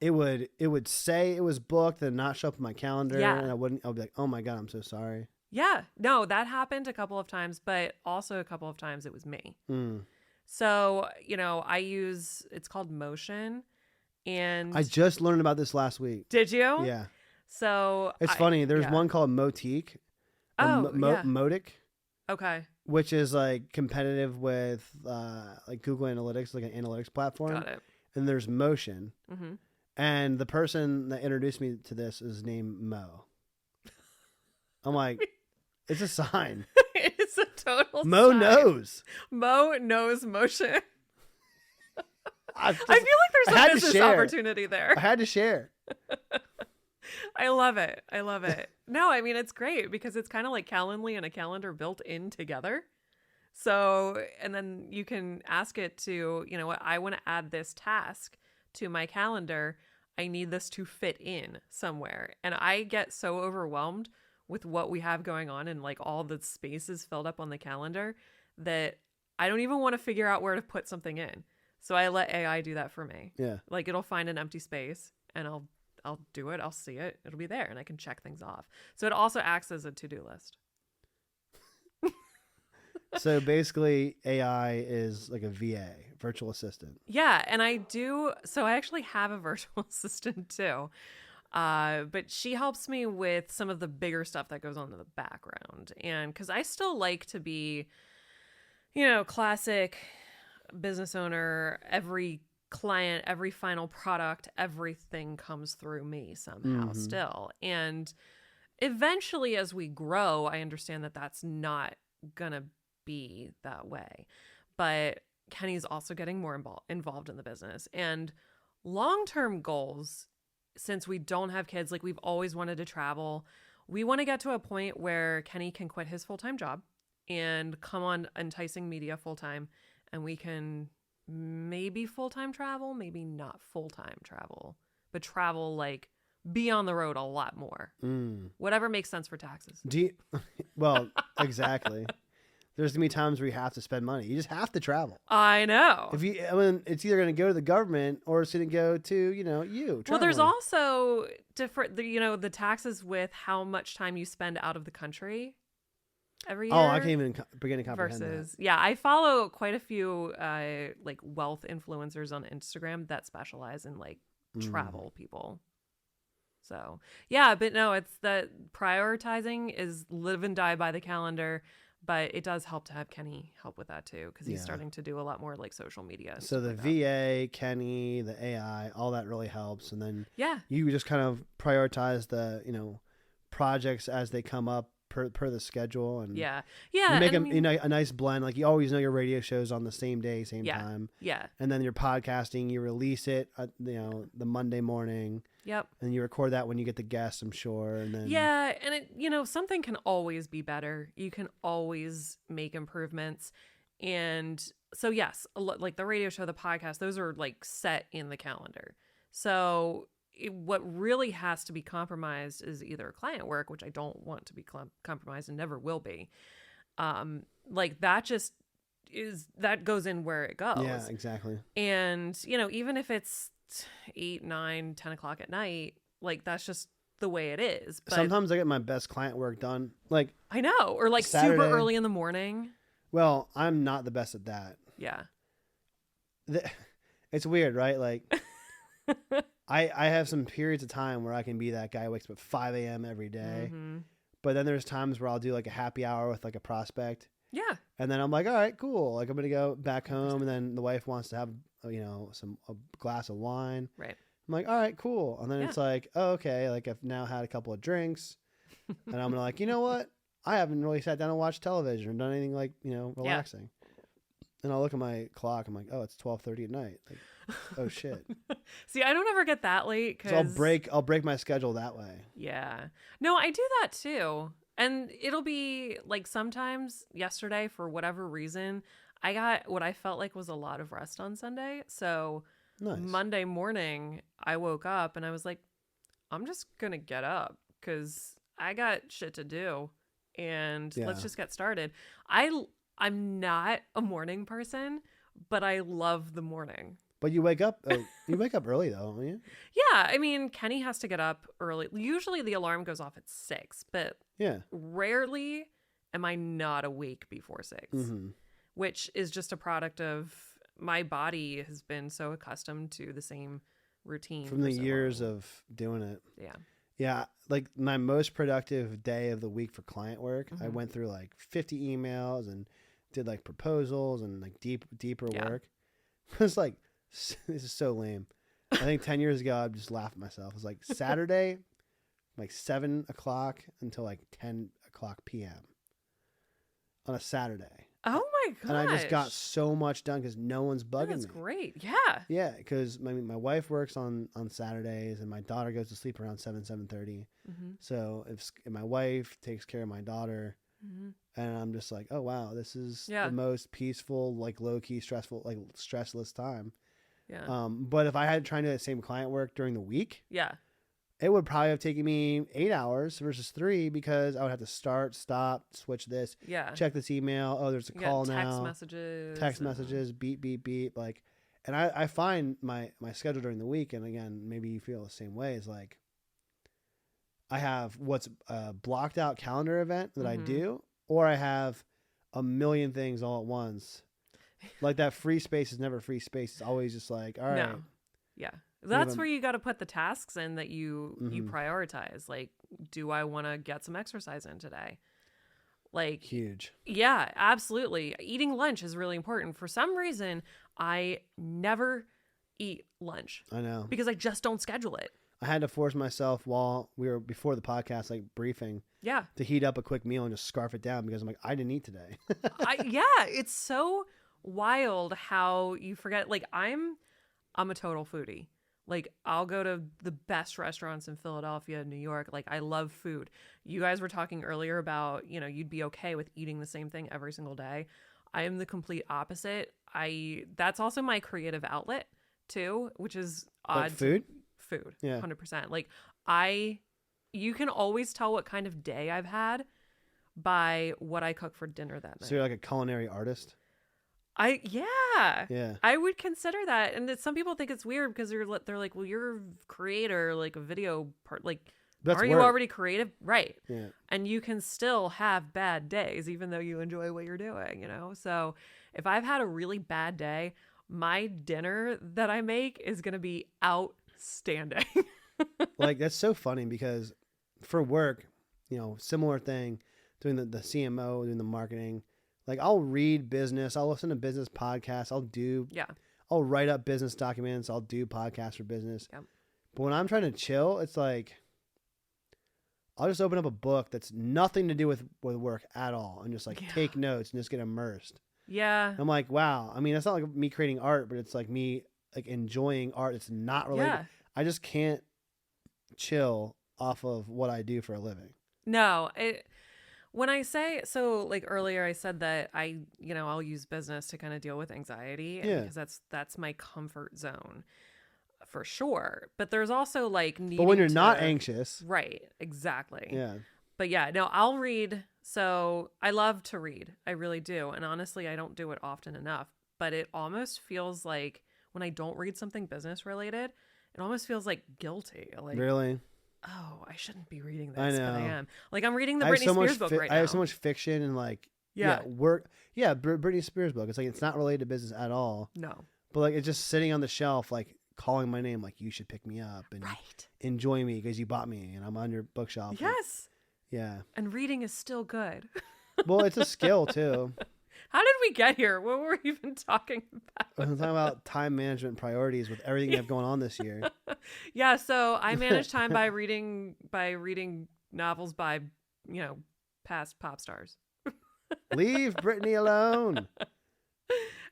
Speaker 1: it would say it was booked and not show up in my calendar, and I would be like, oh my God, I'm so sorry.
Speaker 2: Yeah, no, that happened a couple of times, but also a couple of times it was me. So, it's called Motion. And
Speaker 1: I just learned about this last week.
Speaker 2: Did you?
Speaker 1: Yeah.
Speaker 2: So
Speaker 1: It's funny. There's one called Motique. Motic.
Speaker 2: Okay.
Speaker 1: Which is like competitive with like Google Analytics, like an analytics platform.
Speaker 2: Got it.
Speaker 1: And there's Motion.
Speaker 2: Mm-hmm.
Speaker 1: And the person that introduced me to this is named Mo. I'm like, it's a sign.
Speaker 2: It's a total
Speaker 1: Mo
Speaker 2: sign.
Speaker 1: knows.
Speaker 2: Mo knows motion.
Speaker 1: I
Speaker 2: I feel like there's
Speaker 1: had
Speaker 2: a
Speaker 1: to
Speaker 2: business
Speaker 1: share.
Speaker 2: opportunity there.
Speaker 1: I had to share.
Speaker 2: I love it. I love it. No, I mean, it's great because it's kind of like Calendly and a calendar built in together. So, and then you can ask it to, you know what, I want to add this task to my calendar. I need this to fit in somewhere. And I get so overwhelmed with what we have going on and like all the spaces filled up on the calendar that I don't even want to figure out where to put something in. So I let AI do that for me.
Speaker 1: Yeah.
Speaker 2: Like it'll find an empty space and I'll do it. I'll see it. It'll be there and I can check things off. So it also acts as a to-do list.
Speaker 1: So basically, AI is like a VA, virtual assistant.
Speaker 2: Yeah, and I actually have a virtual assistant too. But she helps me with some of the bigger stuff that goes on in the background. And because I still like to be, you know, classic business owner, every client, every final product, everything comes through me somehow still. And eventually, as we grow, I understand that that's not going to be that way. But Kenny's also getting more involved in the business. And long-term goals, since we don't have kids, like we've always wanted to travel. We want to get to a point where Kenny can quit his full-time job and come on enTiceing Media full-time, and we can maybe full-time travel, maybe not full-time travel, but travel like be on the road a lot more. Whatever makes sense for taxes.
Speaker 1: Well, exactly. There's gonna be times where you have to spend money. You just have to travel.
Speaker 2: I know.
Speaker 1: It's either gonna go to the government or it's gonna go to you.
Speaker 2: Well, there's
Speaker 1: traveling.
Speaker 2: also different, the taxes with how much time you spend out of the country every year.
Speaker 1: Oh, I can't even begin to comprehend
Speaker 2: Versus, yeah, I follow quite a few like wealth influencers on Instagram that specialize in like travel people. So yeah, but no, it's that prioritizing is live and die by the calendar. But it does help to have Kenny help with that too, because he's starting to do a lot more like social media.
Speaker 1: So the VA, Kenny, the AI, all that really helps, and then you just kind of prioritize the projects as they come up per the schedule, and you make a nice blend. Like you always know your radio show's on the same day, same time.
Speaker 2: Yeah,
Speaker 1: and then your podcasting, you release it, the Monday morning.
Speaker 2: Yep.
Speaker 1: And you record that when you get the guests, I'm sure. And then
Speaker 2: and it something can always be better. You can always make improvements. And so yes, like the radio show, the podcast, those are like set in the calendar. So what really has to be compromised is either client work, which I don't want to be compromised and never will be. Like that just that goes in where it goes.
Speaker 1: Yeah, exactly.
Speaker 2: And even if it's 8, 9, 10 o'clock at night, like that's just the way it is. But
Speaker 1: sometimes I get my best client work done like
Speaker 2: I know, or like
Speaker 1: Saturday.
Speaker 2: super early in the morning.
Speaker 1: Well, I'm not the best at that.
Speaker 2: Yeah.
Speaker 1: It's weird, right? Like I have some periods of time where I can be that guy who wakes up at 5 a.m. every day. But then there's times where I'll do like a happy hour with like a prospect.
Speaker 2: Yeah.
Speaker 1: And then I'm like, all right, cool. Like I'm going to go back home, and then the wife wants to have a glass of wine.
Speaker 2: Right.
Speaker 1: I'm like, all right, cool. And then it's like, oh, okay. Like I've now had a couple of drinks, and I'm like, you know what? I haven't really sat down and watched television or done anything like, relaxing. And I'll look at my clock. I'm like, oh, it's 12:30 at night. Like, oh shit.
Speaker 2: See, I don't ever get that late.
Speaker 1: So I'll break my schedule that way.
Speaker 2: Yeah. No, I do that too. And it'll be like sometimes yesterday, for whatever reason, I got what I felt like was a lot of rest on Sunday. So
Speaker 1: nice. Monday
Speaker 2: morning, I woke up and I was like, I'm just going to get up because I got shit to do. And let's just get started. I'm not a morning person, but I love the morning.
Speaker 1: But you wake up early though, don't you?
Speaker 2: Yeah, I mean, Kenny has to get up early. Usually the alarm goes off at 6, but rarely am I not awake before 6, which is just a product of my body has been so accustomed to the same routine
Speaker 1: from the years of doing it.
Speaker 2: Yeah.
Speaker 1: Yeah, like my most productive day of the week for client work, I went through like 50 emails and did like proposals and like deeper work. It was like, this is so lame. I think 10 years ago, I'd just laugh at myself. It was like Saturday, like 7 o'clock until like 10 o'clock p.m. on a Saturday.
Speaker 2: Oh my gosh.
Speaker 1: And I just got so much done because no one's bugging
Speaker 2: That's
Speaker 1: me.
Speaker 2: great. Yeah.
Speaker 1: Yeah, because my wife works on Saturdays and my daughter goes to sleep around 7:30.
Speaker 2: Mm-hmm.
Speaker 1: So if my wife takes care of my daughter,
Speaker 2: Mm-hmm.
Speaker 1: and I'm just like, oh wow, this is
Speaker 2: Yeah.
Speaker 1: the most peaceful, like low key, stressful, like stressless time.
Speaker 2: Yeah.
Speaker 1: But if I had trying to do the same client work during the week,
Speaker 2: Yeah.
Speaker 1: it would probably have taken me 8 hours versus 3 because I would have to start, stop, switch this,
Speaker 2: Yeah.
Speaker 1: check this email. Oh, there's a
Speaker 2: You
Speaker 1: call
Speaker 2: got text
Speaker 1: now.
Speaker 2: messages.
Speaker 1: Text messages, beep, beep, beep. Like, and I find my schedule during the week, and again, maybe you feel the same way, is like I have what's a blocked out calendar event that I do, or I have a million things all at once. Like that free space is never free space. It's always just like, all right.
Speaker 2: No. Yeah. That's where you got to put the tasks in that you prioritize. Like, do I want to get some exercise in today? Like,
Speaker 1: Huge.
Speaker 2: Yeah, absolutely. Eating lunch is really important. For some reason, I never eat lunch.
Speaker 1: I know.
Speaker 2: Because I just don't schedule it.
Speaker 1: I had to force myself while we were before the podcast, like briefing,
Speaker 2: Yeah.
Speaker 1: to heat up a quick meal and just scarf it down because I'm like, I didn't eat today.
Speaker 2: Yeah, it's so wild how you forget. Like, I'm a total foodie. Like, I'll go to the best restaurants in Philadelphia, New York. Like, I love food. You guys were talking earlier about, you'd be okay with eating the same thing every single day. I am the complete opposite. That's also my creative outlet too, which is odd.
Speaker 1: Like food?
Speaker 2: Food.
Speaker 1: Yeah.
Speaker 2: 100%. Like, you can always tell what kind of day I've had by what I cook for dinner that night.
Speaker 1: So you're like a culinary artist?
Speaker 2: Yeah. I would consider that. And some people think it's weird because they're like, well, you're a creator, like a video part, like,
Speaker 1: That's
Speaker 2: are
Speaker 1: work.
Speaker 2: you already creative? Right.
Speaker 1: Yeah.
Speaker 2: And you can still have bad days, even though you enjoy what you're doing, So if I've had a really bad day, my dinner that I make is going to be outstanding.
Speaker 1: Like, that's so funny because for work, similar thing, doing the CMO, doing the marketing, like I'll read business, I'll listen to business podcasts, I'll write up business documents, I'll do podcasts for business.
Speaker 2: Yep.
Speaker 1: But when I'm trying to chill, it's like I'll just open up a book that's nothing to do with work at all and just like take notes and just get immersed.
Speaker 2: Yeah.
Speaker 1: I'm like, wow. I mean, it's not like me creating art, but it's like me like enjoying art. It's not related.
Speaker 2: Yeah.
Speaker 1: I just can't chill off of what I do for a living.
Speaker 2: No, when I say, so like earlier I said that I'll use business to kind of deal with anxiety because that's my comfort zone for sure. But there's also like needing
Speaker 1: But when you're not anxious.
Speaker 2: Right, exactly.
Speaker 1: Yeah.
Speaker 2: But yeah, no, I'll read. So I love to read. I really do. And honestly, I don't do it often enough, but it almost feels like when I don't read something business related, it almost feels like guilty. Like,
Speaker 1: really?
Speaker 2: Oh, I shouldn't be reading this,
Speaker 1: I know.
Speaker 2: but I am. Like, I'm reading the Britney Spears book right now.
Speaker 1: I have so much fiction and like, Britney Spears book. It's like, it's not related to business at all.
Speaker 2: No.
Speaker 1: But like, it's just sitting on the shelf, like calling my name, like, you should pick me up and enjoy me because you bought me and I'm on your bookshelf.
Speaker 2: Yes.
Speaker 1: Yeah.
Speaker 2: And reading is still good.
Speaker 1: Well, it's a skill too.
Speaker 2: How did we get here? What were we even talking about?
Speaker 1: I'm talking about time management priorities with everything you have going on this year.
Speaker 2: Yeah, so I manage time by reading novels by, past pop stars.
Speaker 1: Leave Britney alone.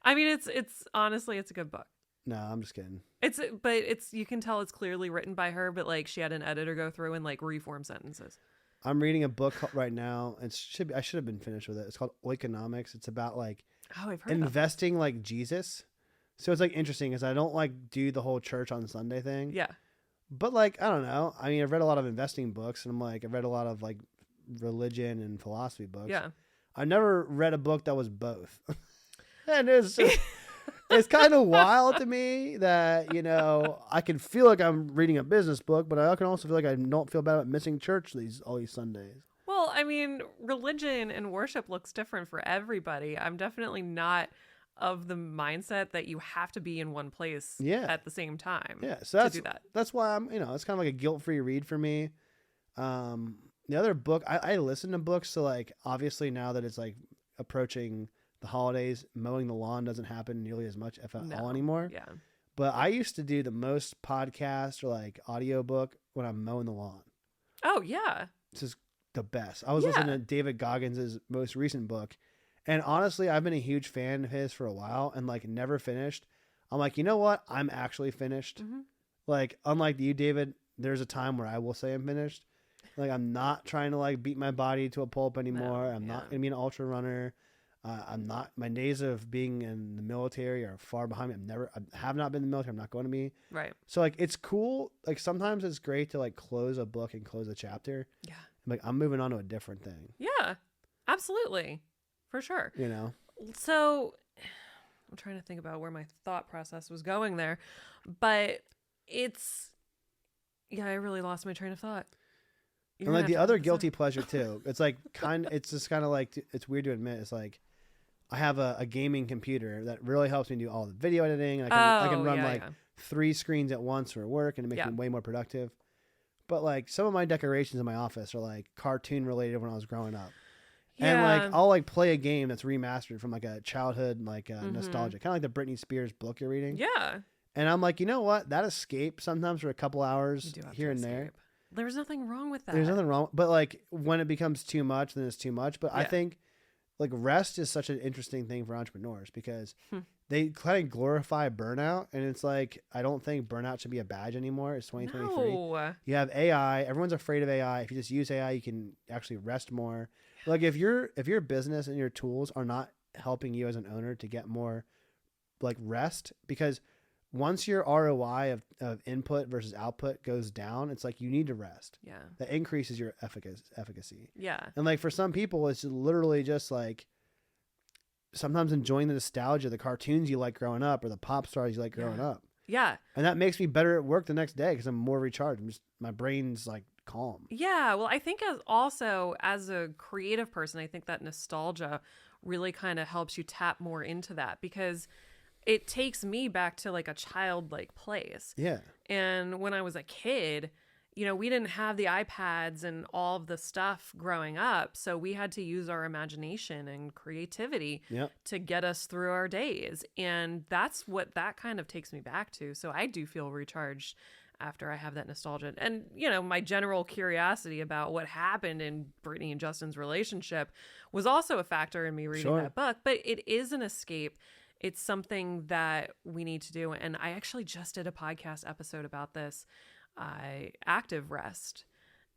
Speaker 2: I mean, it's honestly, it's a good book.
Speaker 1: No, I'm just kidding.
Speaker 2: It's you can tell it's clearly written by her, but like she had an editor go through and like reform sentences.
Speaker 1: I'm reading a book right now. I should have been finished with it. It's called Oikonomics. It's about like
Speaker 2: I've heard
Speaker 1: investing like Jesus. So it's like interesting because I don't like do the whole church on Sunday thing.
Speaker 2: Yeah.
Speaker 1: But like, I don't know. I mean, I've read a lot of investing books and I've read a lot of like religion and philosophy books.
Speaker 2: Yeah.
Speaker 1: I've never read a book that was both. And it's just, it's kind of wild to me that, I can feel like I'm reading a business book, but I can also feel like I don't feel bad about missing church all these Sundays.
Speaker 2: Well, I mean, religion and worship looks different for everybody. I'm definitely not of the mindset that you have to be in one place at the same time.
Speaker 1: Yeah, so
Speaker 2: to do that.
Speaker 1: That's why I'm, it's kind of like a guilt-free read for me. The other book, I listen to books, so like obviously now that it's like approaching the holidays, mowing the lawn doesn't happen nearly as much if at all anymore.
Speaker 2: Yeah.
Speaker 1: But I used to do the most podcast or like audiobook when I'm mowing the lawn.
Speaker 2: Oh, yeah.
Speaker 1: This is the best. I was listening to David Goggins' most recent book, And honestly, I've been a huge fan of his for a while and like never finished. I'm like, you know what? I'm actually finished.
Speaker 2: Mhm.
Speaker 1: Like, unlike you, David, there's a time where I will say I'm finished. Like, I'm not trying to like beat my body to a pulp anymore.
Speaker 2: No,
Speaker 1: I'm
Speaker 2: yeah.
Speaker 1: not going to be an ultra runner. I'm not, my days of being in the military are far behind me. I have not been in the military. I'm not going to be.
Speaker 2: Right.
Speaker 1: So like, it's cool. Like sometimes it's great to like close a book and close a chapter.
Speaker 2: Yeah.
Speaker 1: Like I'm moving on to a different thing,
Speaker 2: Yeah. Absolutely. For sure.
Speaker 1: you know?
Speaker 2: So I'm trying to think about where my thought process was going there, but it's, yeah, I really lost my train of thought. You're
Speaker 1: And like
Speaker 2: gonna
Speaker 1: the
Speaker 2: have to
Speaker 1: other
Speaker 2: look this
Speaker 1: guilty
Speaker 2: up.
Speaker 1: pleasure too. It's like it's just kind of like, it's weird to admit. It's like, I have a gaming computer that really helps me do all the video editing. And I can run
Speaker 2: yeah,
Speaker 1: like
Speaker 2: yeah.
Speaker 1: 3 screens at once for work and it makes
Speaker 2: Yeah.
Speaker 1: me way more productive. But like some of my decorations in my office are like cartoon related when I was growing up. And like I'll like play a game that's remastered from like a childhood like nostalgia, kind of like the Britney Spears book you're reading.
Speaker 2: Yeah.
Speaker 1: And I'm like, you know what? That escape sometimes for a couple
Speaker 2: You
Speaker 1: hours
Speaker 2: do have
Speaker 1: here
Speaker 2: to
Speaker 1: and there.
Speaker 2: escape. There's nothing wrong with that.
Speaker 1: There's nothing wrong, but like when it becomes too much, then it's too much. But I
Speaker 2: Yeah.
Speaker 1: think like rest is such an interesting thing for entrepreneurs because
Speaker 2: Hmm.
Speaker 1: they kind of glorify burnout, and it's like I don't think burnout should be a badge anymore. It's 2023.
Speaker 2: No.
Speaker 1: You have AI. Everyone's afraid of AI. If you just use AI, you can actually rest more. Like if your business and your tools are not helping you as an owner to get more like rest, because once your ROI of input versus output goes down, it's like you need to rest.
Speaker 2: Yeah.
Speaker 1: That increases your efficacy.
Speaker 2: Yeah.
Speaker 1: And like for some people, it's literally just like sometimes enjoying the nostalgia, the cartoons you like growing up or the pop stars you like growing
Speaker 2: Yeah.
Speaker 1: up.
Speaker 2: Yeah.
Speaker 1: And that makes me better at work the next day because I'm more recharged. My brain's like calm.
Speaker 2: Yeah. Well, I think as a creative person, I think that nostalgia really kind of helps you tap more into that because it takes me back to like a childlike place.
Speaker 1: Yeah.
Speaker 2: And when I was a kid, we didn't have the iPads and all of the stuff growing up. So we had to use our imagination and creativity
Speaker 1: Yep.
Speaker 2: to get us through our days. And that's what that kind of takes me back to. So I do feel recharged after I have that nostalgia. And, my general curiosity about what happened in Brittany and Justin's relationship was also a factor in me reading
Speaker 1: Sure.
Speaker 2: that book. But it is an escape. It's something that we need to do. And I actually just did a podcast episode about this, active rest.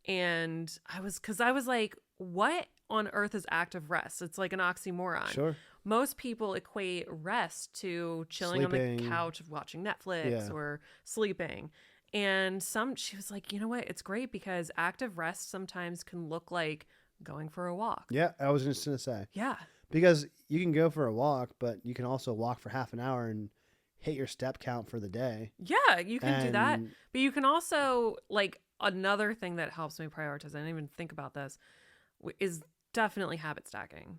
Speaker 2: And I was like, what on earth is active rest? It's like an oxymoron.
Speaker 1: Sure.
Speaker 2: Most people equate rest to chilling on the
Speaker 1: Sleeping.
Speaker 2: couch watching Netflix
Speaker 1: Yeah.
Speaker 2: or sleeping. And she was like, you know what? It's great because active rest sometimes can look like going for a walk.
Speaker 1: Yeah. I was just going to say.
Speaker 2: Yeah.
Speaker 1: Because you can go for a walk, but you can also walk for half an hour and hit your step count for the day.
Speaker 2: Yeah, you can do that.
Speaker 1: And-
Speaker 2: But you can also, like, another thing that helps me prioritize, I didn't even think about this, is definitely habit stacking.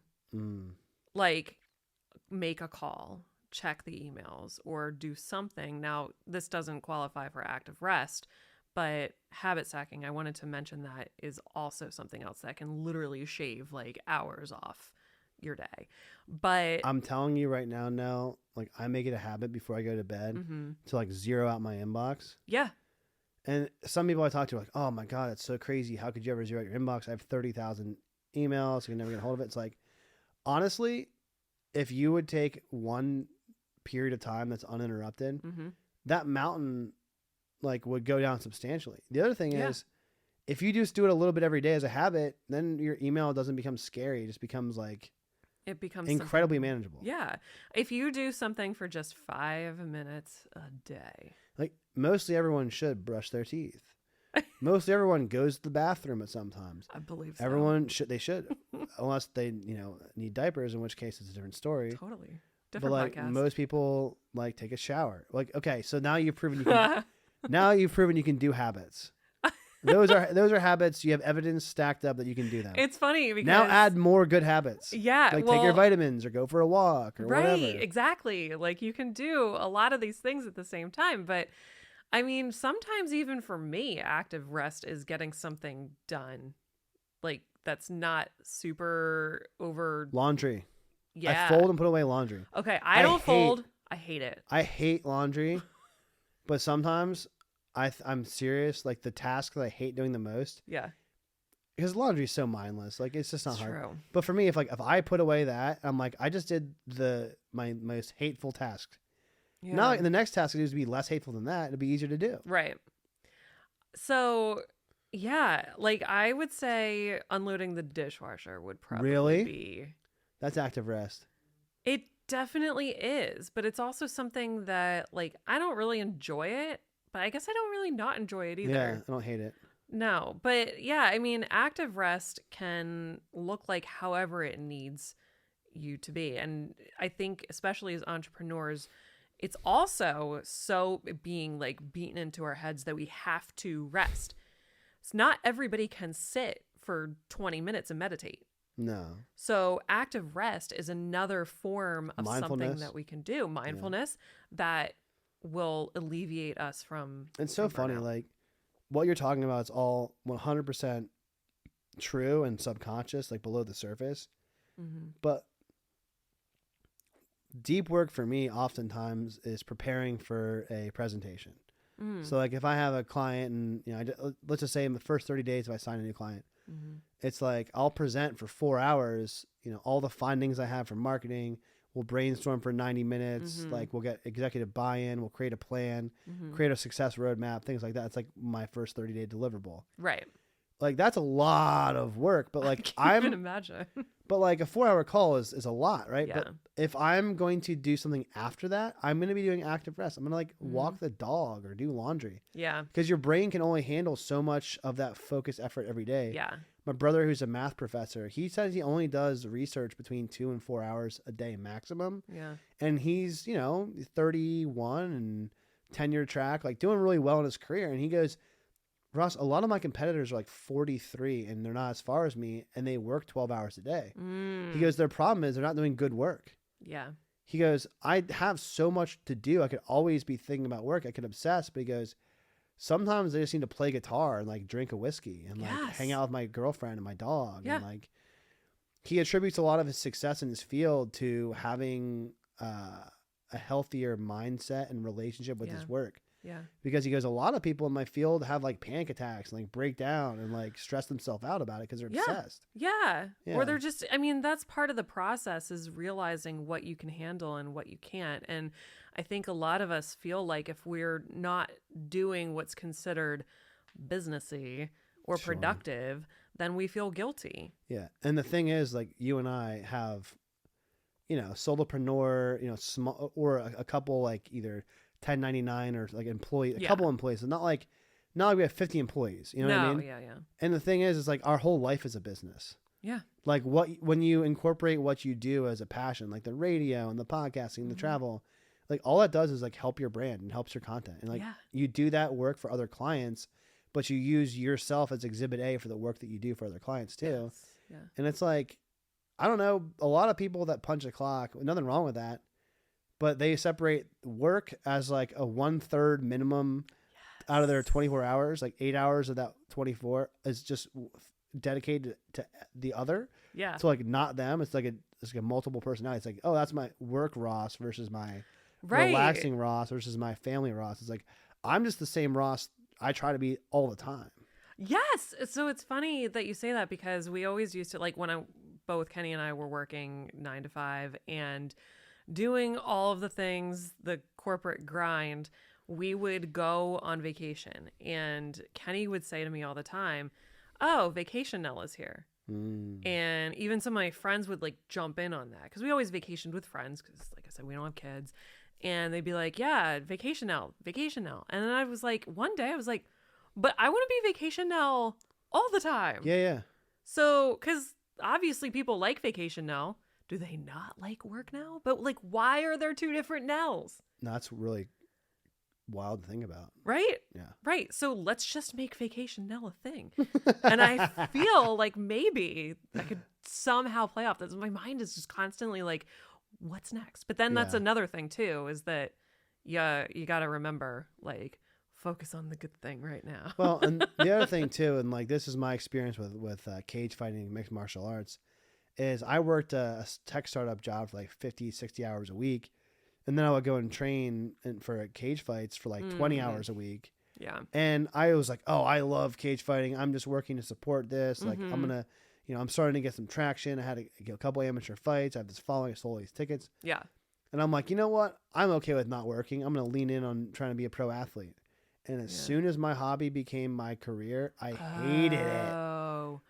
Speaker 2: Like, make a call, check the emails, or do something. Now, this doesn't qualify for active rest, but habit stacking, I wanted to mention that is also something else that can literally shave, like, hours off your day. But
Speaker 1: I'm telling you right now, Nell, like I make it a habit before I go to bed to like zero out my inbox.
Speaker 2: yeah,
Speaker 1: And some people I talk to are like, oh my God, it's so crazy. How could you ever zero out your inbox? I have 30,000 emails. You can never get a hold of it. It's like, honestly, if you would take one period of time that's uninterrupted, that mountain like would go down substantially. The other thing
Speaker 2: Yeah.
Speaker 1: is if you just do it a little bit every day as a habit, then your email doesn't become scary. It just becomes like
Speaker 2: it becomes
Speaker 1: incredibly
Speaker 2: something-
Speaker 1: manageable.
Speaker 2: Yeah. If you do something for just 5 minutes a day.
Speaker 1: Like mostly everyone should brush their teeth. Mostly everyone goes to the bathroom at some times.
Speaker 2: I believe so.
Speaker 1: Everyone should, unless they, need diapers, in which case it's a different story.
Speaker 2: Totally.
Speaker 1: But
Speaker 2: Different
Speaker 1: like
Speaker 2: podcast.
Speaker 1: most people like take a shower. Like, okay, so now you've proven you can, do habits. Those are habits. You have evidence stacked up that you can do them.
Speaker 2: It's funny because
Speaker 1: Now add more good habits.
Speaker 2: Yeah.
Speaker 1: Like
Speaker 2: well,
Speaker 1: take your vitamins or go for a walk or
Speaker 2: right.
Speaker 1: whatever.
Speaker 2: Exactly. Like you can do a lot of these things at the same time. But I mean, sometimes even for me, active rest is getting something done. Like that's not super over.
Speaker 1: Laundry.
Speaker 2: Yeah.
Speaker 1: I fold and put away laundry.
Speaker 2: Okay. I don't fold. I hate it.
Speaker 1: I hate laundry, but sometimes I'm serious. Like the task that I hate doing the most,
Speaker 2: Yeah.
Speaker 1: because laundry is so mindless. Like it's just not
Speaker 2: It's
Speaker 1: hard.
Speaker 2: true.
Speaker 1: But for me, if I put away that, I'm like, I just did my most hateful task.
Speaker 2: Yeah.
Speaker 1: Now the next task is to be less hateful than that. It'll be easier to do.
Speaker 2: Right. So, yeah, like I would say unloading the dishwasher would probably
Speaker 1: Really?
Speaker 2: be.
Speaker 1: That's active rest.
Speaker 2: It definitely is, but it's also something that like I don't really enjoy it, but I guess I don't really not enjoy it either.
Speaker 1: Yeah, I don't hate it.
Speaker 2: No, but yeah, I mean, active rest can look like however it needs you to be. And I think, especially as entrepreneurs, it's also so being like beaten into our heads that we have to rest. It's not everybody can sit for 20 minutes and meditate.
Speaker 1: No.
Speaker 2: So active rest is another form of something
Speaker 1: Mindfulness.
Speaker 2: that we can do. Mindfulness that will alleviate us from.
Speaker 1: It's so
Speaker 2: from
Speaker 1: funny.
Speaker 2: burnout.
Speaker 1: Like what you're talking about is all 100% true and subconscious, like below the surface.
Speaker 2: Mhm.
Speaker 1: But deep work for me oftentimes is preparing for a presentation.
Speaker 2: Mm.
Speaker 1: So like if I have a client and let's just say in the first 30 days if I sign a new client,
Speaker 2: Mhm.
Speaker 1: it's like I'll present for 4 hours, all the findings I have from marketing. We'll brainstorm for 90 minutes.
Speaker 2: Mhm.
Speaker 1: Like we'll get executive buy-in. We'll create a plan,
Speaker 2: Mhm.
Speaker 1: create a success roadmap, things like that. It's like my first 30-day deliverable.
Speaker 2: Right.
Speaker 1: Like that's a lot of work, but like
Speaker 2: I can't even imagine.
Speaker 1: but like a 4-hour call is a lot, right?
Speaker 2: Yeah.
Speaker 1: But if I'm going to do something after that, I'm going to be doing active rest. I'm going to like
Speaker 2: Mhm.
Speaker 1: walk the dog or do laundry
Speaker 2: Yeah.
Speaker 1: because your brain can only handle so much of that focus effort every day.
Speaker 2: Yeah.
Speaker 1: My brother, who's a math professor, he says he only does research between 2 and 4 hours a day maximum.
Speaker 2: Yeah.
Speaker 1: And he's, 31 and tenure track, like doing really well in his career. And he goes, Ross, a lot of my competitors are like 43 and they're not as far as me and they work 12 hours a day.
Speaker 2: Mm.
Speaker 1: He goes, their problem is they're not doing good work.
Speaker 2: Yeah.
Speaker 1: He goes, I have so much to do. I could always be thinking about work. I could obsess, but he goes, sometimes I just need to play guitar and like drink a whiskey and like hang
Speaker 2: Yes.
Speaker 1: out with my girlfriend and my dog.
Speaker 2: Yeah.
Speaker 1: And like he attributes a lot of his success in his field to having a healthier mindset and relationship with
Speaker 2: Yeah.
Speaker 1: his work.
Speaker 2: Yeah.
Speaker 1: Because he goes, a lot of people in my field have like panic attacks and like break down and like stress themselves out about it because they're
Speaker 2: Yeah.
Speaker 1: obsessed.
Speaker 2: Yeah.
Speaker 1: Yeah.
Speaker 2: Or they're just, I mean, that's part of the process is realizing what you can handle and what you can't. And I think a lot of us feel like if we're not doing what's considered businessy or
Speaker 1: Sure.
Speaker 2: productive, then we feel guilty.
Speaker 1: Yeah. And the thing is, like, you and I have, solopreneur, small or a couple like either 1099 or like employee, a
Speaker 2: Yeah.
Speaker 1: couple employees. So not like we have 50 employees. You know what I mean?
Speaker 2: Yeah, yeah.
Speaker 1: And the thing is like our whole life is a business.
Speaker 2: Yeah.
Speaker 1: Like when you incorporate what you do as a passion, like the radio and the podcasting, the
Speaker 2: Mhm.
Speaker 1: travel, like all that does is like help your brand and helps your content. And like
Speaker 2: Yeah.
Speaker 1: you do that work for other clients, but you use yourself as exhibit A for the work that you do for other clients too.
Speaker 2: Yes. Yeah.
Speaker 1: And it's like, I don't know, a lot of people that punch a clock, nothing wrong with that, but they separate work as like a 1/3 minimum out of their 24 hours, like 8 hours of that 24 is just dedicated to the other.
Speaker 2: Yeah.
Speaker 1: So like not them. It's like a multiple personality. It's like, oh, that's my work Ross versus my
Speaker 2: Right.
Speaker 1: relaxing Ross versus my family Ross. It's like, I'm just the same Ross I try to be all the time.
Speaker 2: Yes. So it's funny that you say that because we always used to, like, when both Kenny and I were working 9 to 5 and doing all of the things, the corporate grind, we would go on vacation. And Kenny would say to me all the time, oh, vacation Nell is here.
Speaker 1: Mm.
Speaker 2: And even some of my friends would like jump in on that because we always vacationed with friends because, like I said, we don't have kids. And they'd be like, yeah, vacation Nell, vacation Nell. And then I was like, one day I was like, but I want to be vacation Nell all the time.
Speaker 1: Yeah, yeah.
Speaker 2: So, because obviously people like vacation Nell. Do they not like work now? But like, why are there two different Nells?
Speaker 1: No, that's really wild to think about.
Speaker 2: Right?
Speaker 1: Yeah.
Speaker 2: Right. So let's just make vacation Nell a thing. And I feel like maybe I could somehow play off this. My mind is just constantly like, what's next? But then that's
Speaker 1: Yeah.
Speaker 2: another thing too, is that you got to remember, like, focus on the good thing right now.
Speaker 1: Well, and the other thing too, and like this is my experience with cage fighting, mixed martial arts, is I worked a tech startup job for like 50, 60 hours a week. And then I would go and train for cage fights for like 20
Speaker 2: Mhm.
Speaker 1: hours a week.
Speaker 2: Yeah.
Speaker 1: And I was like, oh, I love cage fighting. I'm just working to support this. Like, I'm going to, I'm starting to get some traction. I had a couple amateur fights. I have this following. I sold all these tickets.
Speaker 2: Yeah.
Speaker 1: And I'm like, you know what? I'm okay with not working. I'm going to lean in on trying to be a pro athlete. And as soon as my hobby became my career, I hated it.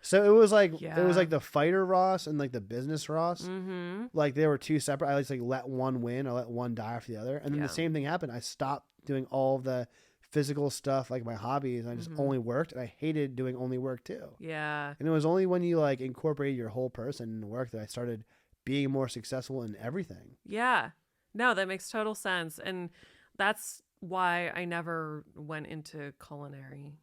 Speaker 1: So it was like the fighter Ross and like the business Ross.
Speaker 2: Mm-hmm.
Speaker 1: Like they were two separate. I just like let one win. I let one die for the other. And then the same thing happened. I stopped doing all the physical stuff, like my hobbies. And I just only worked. And I hated doing only work too.
Speaker 2: Yeah.
Speaker 1: And it was only when you like incorporated your whole person in work that I started being more successful in everything.
Speaker 2: Yeah. No, that makes total sense. And that's why I never went into culinary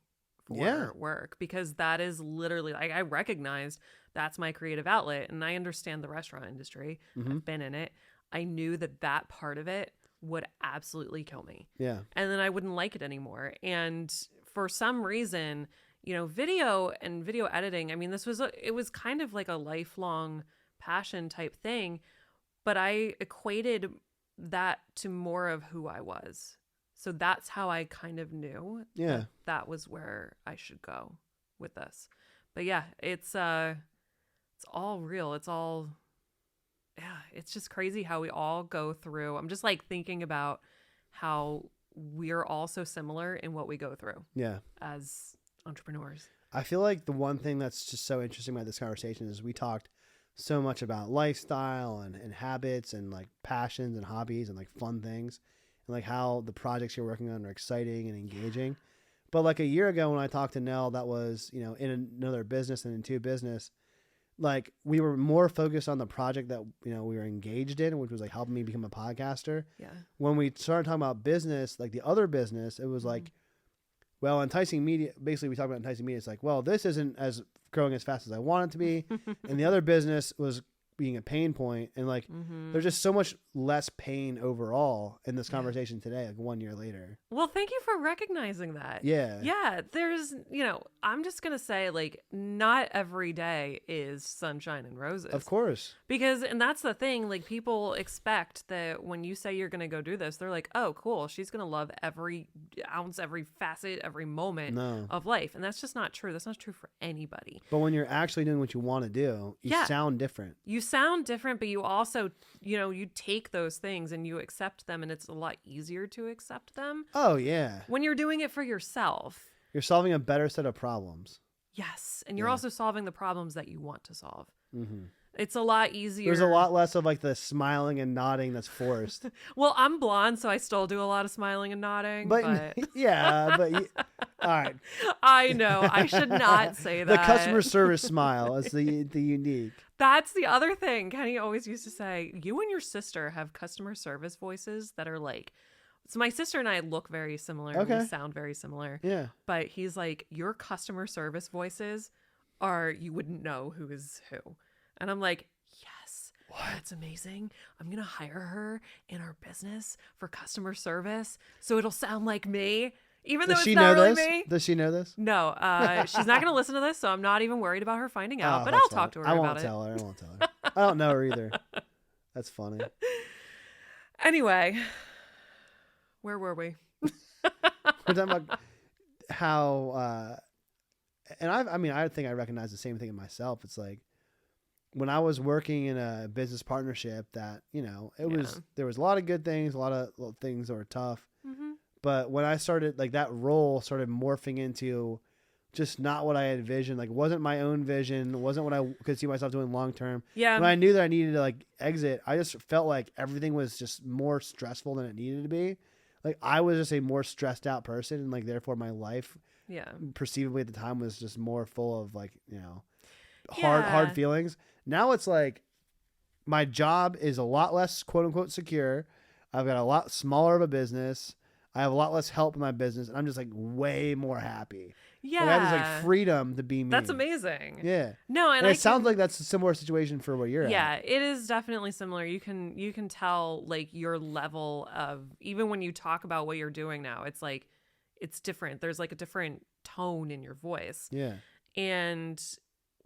Speaker 2: for work, because that is literally like I recognized that's my creative outlet, and I understand the restaurant industry. I've been in it. I knew that part of it would absolutely kill me. Yeah. And then I wouldn't like it anymore. And for some reason, video and video editing, I mean, it was kind of like a lifelong passion type thing, but I equated that to more of who I was. So that's how I kind of knew that was where I should go with this. But yeah, it's all real. It's all, it's just crazy how we all go through. I'm just like thinking about how we're all so similar in what we go through. Yeah. As entrepreneurs.
Speaker 1: I feel like the one thing that's just so interesting about this conversation is we talked so much about lifestyle and habits and like passions and hobbies and like fun things. And like how the projects you're working on are exciting and engaging. But like a year ago when I talked to Nell, that was, in another business and into business, like we were more focused on the project that, we were engaged in, which was like helping me become a podcaster. Yeah. When we started talking about business, like the other business, it was like, well, enTiceing media, basically we talked about enTiceing media. It's like, well, this isn't as growing as fast as I want it to be. And the other business was being a pain point, and like there's just so much less pain overall in this conversation today, like 1 year later.
Speaker 2: Well, thank you for recognizing that. Yeah, there's I'm just gonna say, like, not every day is sunshine and roses,
Speaker 1: of course,
Speaker 2: and that's the thing, like people expect that when you say you're gonna go do this, they're like, oh cool, she's gonna love every ounce, every facet, every moment of life, and that's just not true. That's not true for anybody.
Speaker 1: But when you're actually doing what you want to do, you sound different.
Speaker 2: You sound different, but you also, you take those things and you accept them, and it's a lot easier to accept them.
Speaker 1: Oh, yeah.
Speaker 2: When you're doing it for yourself.
Speaker 1: You're solving a better set of problems.
Speaker 2: Yes. And you're also solving the problems that you want to solve. Mm-hmm. It's a lot easier.
Speaker 1: There's a lot less of like the smiling and nodding that's forced.
Speaker 2: Well, I'm blonde, so I still do a lot of smiling and nodding. But
Speaker 1: yeah, but all right.
Speaker 2: I know. I should not say that.
Speaker 1: The customer service smile is the unique.
Speaker 2: That's the other thing. Kenny always used to say, you and your sister have customer service voices that are like, so my sister and I look very similar. Okay. We sound very similar. Yeah. But he's like, your customer service voices are, you wouldn't know who is who. And I'm like, yes, that's amazing. I'm going to hire her in our business for customer service, so it'll sound like me. Even though it's not really me.
Speaker 1: Does she know this?
Speaker 2: No, she's not going to listen to this, so I'm not even worried about her finding out. But I'll talk to her about it.
Speaker 1: I won't tell her. I don't know her either. That's funny.
Speaker 2: Anyway, where were we?
Speaker 1: We're talking about how, and I think I recognize the same thing in myself. It's like when I was working in a business partnership that, there was a lot of good things, a lot of things that were tough. Mm-hmm. But when I started, like that role started morphing into just not what I had envisioned. Like, wasn't my own vision. Wasn't what I could see myself doing long term. Yeah. When I knew that I needed to like exit, I just felt like everything was just more stressful than it needed to be. Like I was just a more stressed out person, and like therefore my life, perceivably at the time, was just more full of like hard feelings. Now it's like my job is a lot less quote unquote secure. I've got a lot smaller of a business. I have a lot less help in my business, and I'm just like way more happy. Yeah. Like, I have this like freedom to be me.
Speaker 2: That's amazing.
Speaker 1: Yeah. No, and it sounds like that's a similar situation for where you're at.
Speaker 2: Yeah, it is definitely similar. You can tell like your level of, even when you talk about what you're doing now, it's like it's different. There's like a different tone in your voice. Yeah. And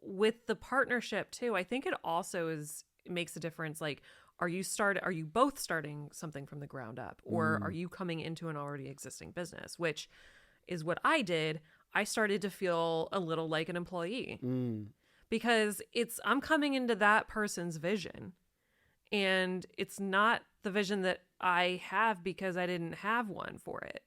Speaker 2: with the partnership too, I think it also makes a difference. Like, are you both starting something from the ground up, or are you coming into an already existing business? Which is what I did, I started to feel a little like an employee because I'm coming into that person's vision, and it's not the vision that I have because I didn't have one for it.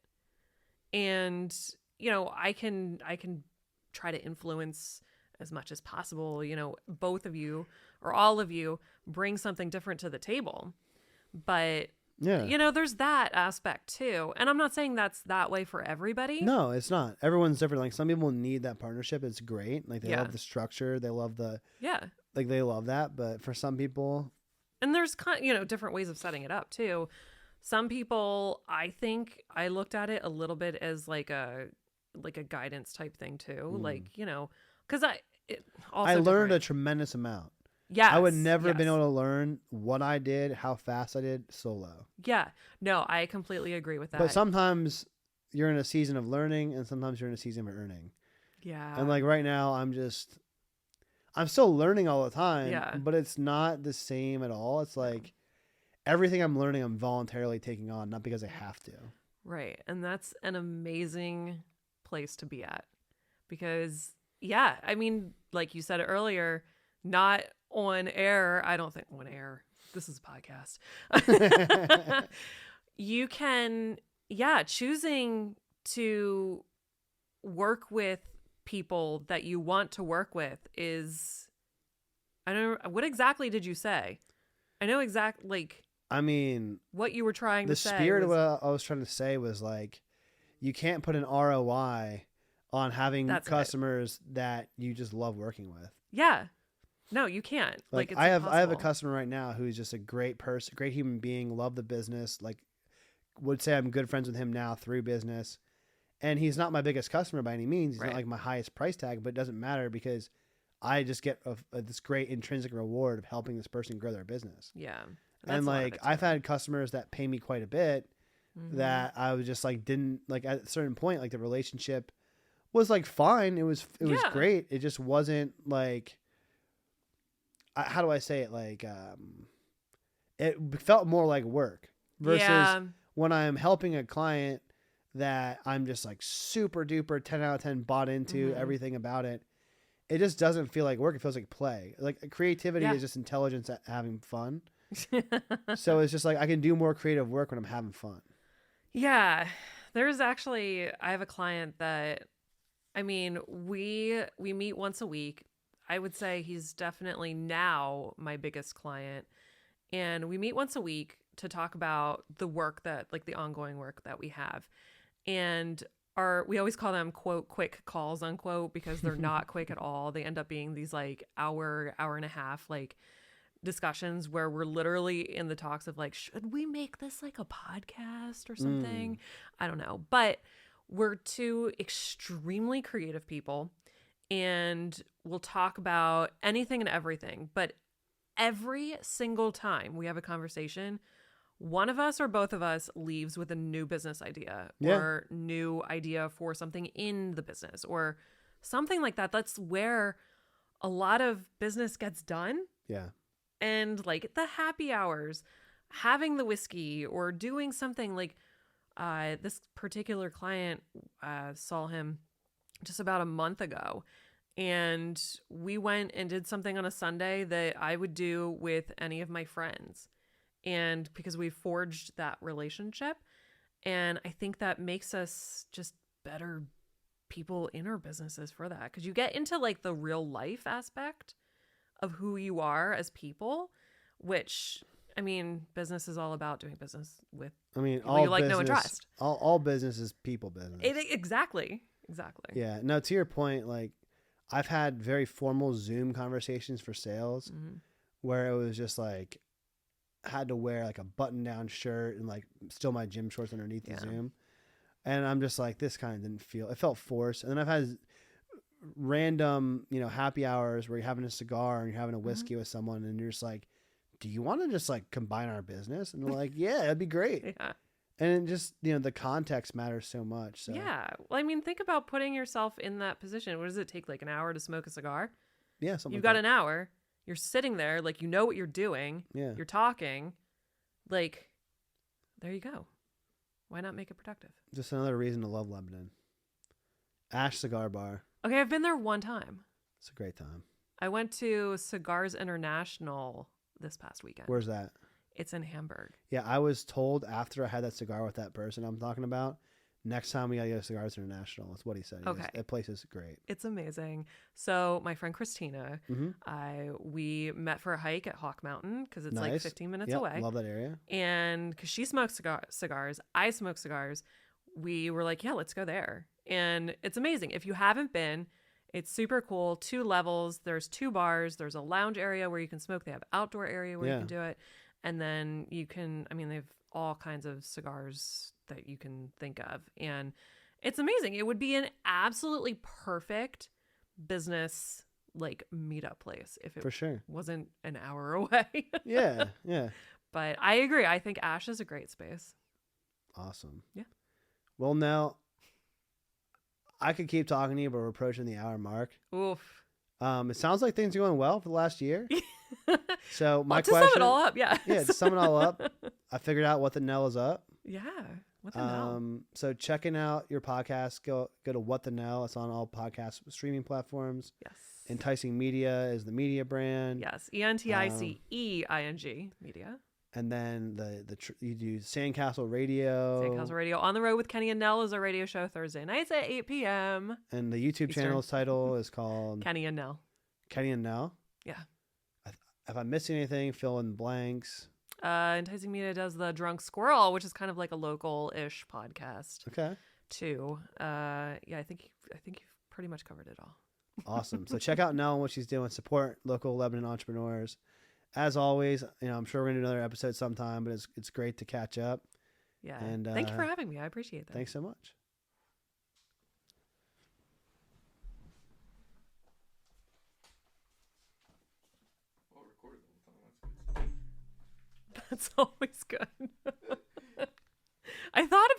Speaker 2: And, I can try to influence as much as possible, both of you or all of you bring something different to the table. But, there's that aspect too. And I'm not saying that's that way for everybody.
Speaker 1: No, it's not. Everyone's different. Like some people need that partnership. It's great. Like they love the structure. They love like they love that. But for some people.
Speaker 2: And there's different ways of setting it up too. Some people, I think I looked at it a little bit as like a guidance type thing too. Like, because
Speaker 1: I learned a tremendous amount.
Speaker 2: Yeah,
Speaker 1: I would never have been able to learn what I did, how fast I did solo. Yeah.
Speaker 2: No, I completely agree with that.
Speaker 1: But sometimes you're in a season of learning and sometimes you're in a season of earning.
Speaker 2: Yeah.
Speaker 1: And like right now, I'm still learning all the time, but it's not the same at all. It's like everything I'm learning, I'm voluntarily taking on, not because I have to.
Speaker 2: Right. And that's an amazing place to be at because, I mean, like you said earlier, not on air. I don't think on air. This is a podcast. You can, choosing to work with people that you want to work with is, I don't know, what exactly did you say? I know
Speaker 1: I mean,
Speaker 2: what you were trying to say.
Speaker 1: The spirit of what I was trying to say was like, you can't put an ROI on having customers that you just love working with.
Speaker 2: Yeah. No, you can't.
Speaker 1: Like I have a customer right now who's just a great person, great human being, love the business. Like would say I'm good friends with him now through business. And he's not my biggest customer by any means. He's not like my highest price tag, but it doesn't matter because I just get this great intrinsic reward of helping this person grow their business.
Speaker 2: Yeah.
Speaker 1: And like I've had customers that pay me quite a bit that I was just like, didn't like at a certain point, like the relationship was like fine. It was great. It just wasn't like, how do I say it? Like, it felt more like work versus when I'm helping a client that I'm just like super duper 10 out of 10 bought into everything about it. It just doesn't feel like work. It feels like play. Like creativity is just intelligence at having fun. So it's just like, I can do more creative work when I'm having fun.
Speaker 2: Yeah. There's actually, I have a client that, I mean, we meet once a week. I would say he's definitely now my biggest client. And we meet once a week to talk about the work that, like the ongoing work that we have. And we always call them, quote, quick calls, unquote, because they're not quick at all. They end up being these like hour and a half, like discussions where we're literally in the talks of like, should we make this like a podcast or something? I don't know. But we're two extremely creative people. And we'll talk about anything and everything. But every single time we have a conversation, one of us or both of us leaves with a new business idea or new idea for something in the business or something like that. That's where a lot of business gets done.
Speaker 1: Yeah.
Speaker 2: And like the happy hours, having the whiskey or doing something like this particular client saw him just about a month ago. And we went and did something on a Sunday that I would do with any of my friends. And because we forged that relationship. And I think that makes us just better people in our businesses for that. Because you get into like the real life aspect of who you are as people, which, I mean, business is all about doing business with people
Speaker 1: all
Speaker 2: you like, know, and trust.
Speaker 1: All business is people business.
Speaker 2: Exactly.
Speaker 1: Yeah. No, to your point, like I've had very formal Zoom conversations for sales where it was just like, I had to wear like a button down shirt and like still my gym shorts underneath the Zoom. And I'm just like, this kind of didn't feel, it felt forced. And then I've had random, happy hours where you're having a cigar and you're having a whiskey with someone and you're just like, do you want to just like combine our business? And they're like, yeah, that'd be great.
Speaker 2: Yeah.
Speaker 1: And it just, the context matters so much. So.
Speaker 2: Yeah. Well, I mean, think about putting yourself in that position. What does it take? Like an hour to smoke a cigar?
Speaker 1: Yeah. Something
Speaker 2: You've got an hour. You're sitting there. Like, you know what you're doing.
Speaker 1: Yeah.
Speaker 2: You're talking. Like, there you go. Why not make it productive?
Speaker 1: Just another reason to love Lebanon. Ash Cigar Bar.
Speaker 2: Okay, I've been there one time.
Speaker 1: It's a great time.
Speaker 2: I went to Cigars International this past weekend.
Speaker 1: Where's that?
Speaker 2: It's in Hamburg.
Speaker 1: Yeah, I was told after I had that cigar with that person I'm talking about, next time we gotta go to Cigars International. That's what he said.
Speaker 2: Okay.
Speaker 1: That place is great.
Speaker 2: It's amazing. So my friend Christina, we met for a hike at Hawk Mountain because it's like 15 minutes away.
Speaker 1: Love that area.
Speaker 2: And because she smokes cigars, I smoke cigars. We were like, yeah, let's go there. And it's amazing. If you haven't been, it's super cool. 2 levels. There's 2 bars. There's a lounge area where you can smoke. They have outdoor area where you can do it. And then you can, I mean, they have all kinds of cigars that you can think of. And it's amazing. It would be an absolutely perfect business like meetup place if it
Speaker 1: for sure
Speaker 2: wasn't an hour away.
Speaker 1: yeah.
Speaker 2: But I agree. I think Ash is a great space.
Speaker 1: Awesome.
Speaker 2: Yeah.
Speaker 1: Well, now I could keep talking to you, but we're approaching the hour mark.
Speaker 2: Oof.
Speaker 1: It sounds like things are going well for the last year. So my
Speaker 2: to
Speaker 1: question,
Speaker 2: sum it all up, yeah.
Speaker 1: Yeah, to sum it all up, I figured out what the Nell is up.
Speaker 2: Yeah. What the Nell?
Speaker 1: So checking out your podcast, go to What the Nell. It's on all podcast streaming platforms.
Speaker 2: Yes.
Speaker 1: enTiceing Media is the media brand.
Speaker 2: Yes. enTiceing Media.
Speaker 1: And then you do Sandcastle Radio.
Speaker 2: Sandcastle Radio. On the Road with Kenny and Nell is a radio show Thursday nights at 8 p.m.
Speaker 1: And the YouTube
Speaker 2: Eastern.
Speaker 1: channel's title is called
Speaker 2: Kenny and Nell.
Speaker 1: Kenny and Nell.
Speaker 2: Yeah.
Speaker 1: If I'm missing anything, fill in blanks.
Speaker 2: enTiceing Media does the Drunk Squirrel, which is kind of like a local-ish podcast.
Speaker 1: Okay.
Speaker 2: Too. Yeah, I think you've pretty much covered it all.
Speaker 1: Awesome. So check out Nell and what she's doing. Support local Lebanon entrepreneurs. As always, I'm sure we're gonna do another episode sometime, but it's great to catch up.
Speaker 2: Yeah.
Speaker 1: And
Speaker 2: thank you for having me. I appreciate that.
Speaker 1: Thanks so much.
Speaker 2: That's always good. I thought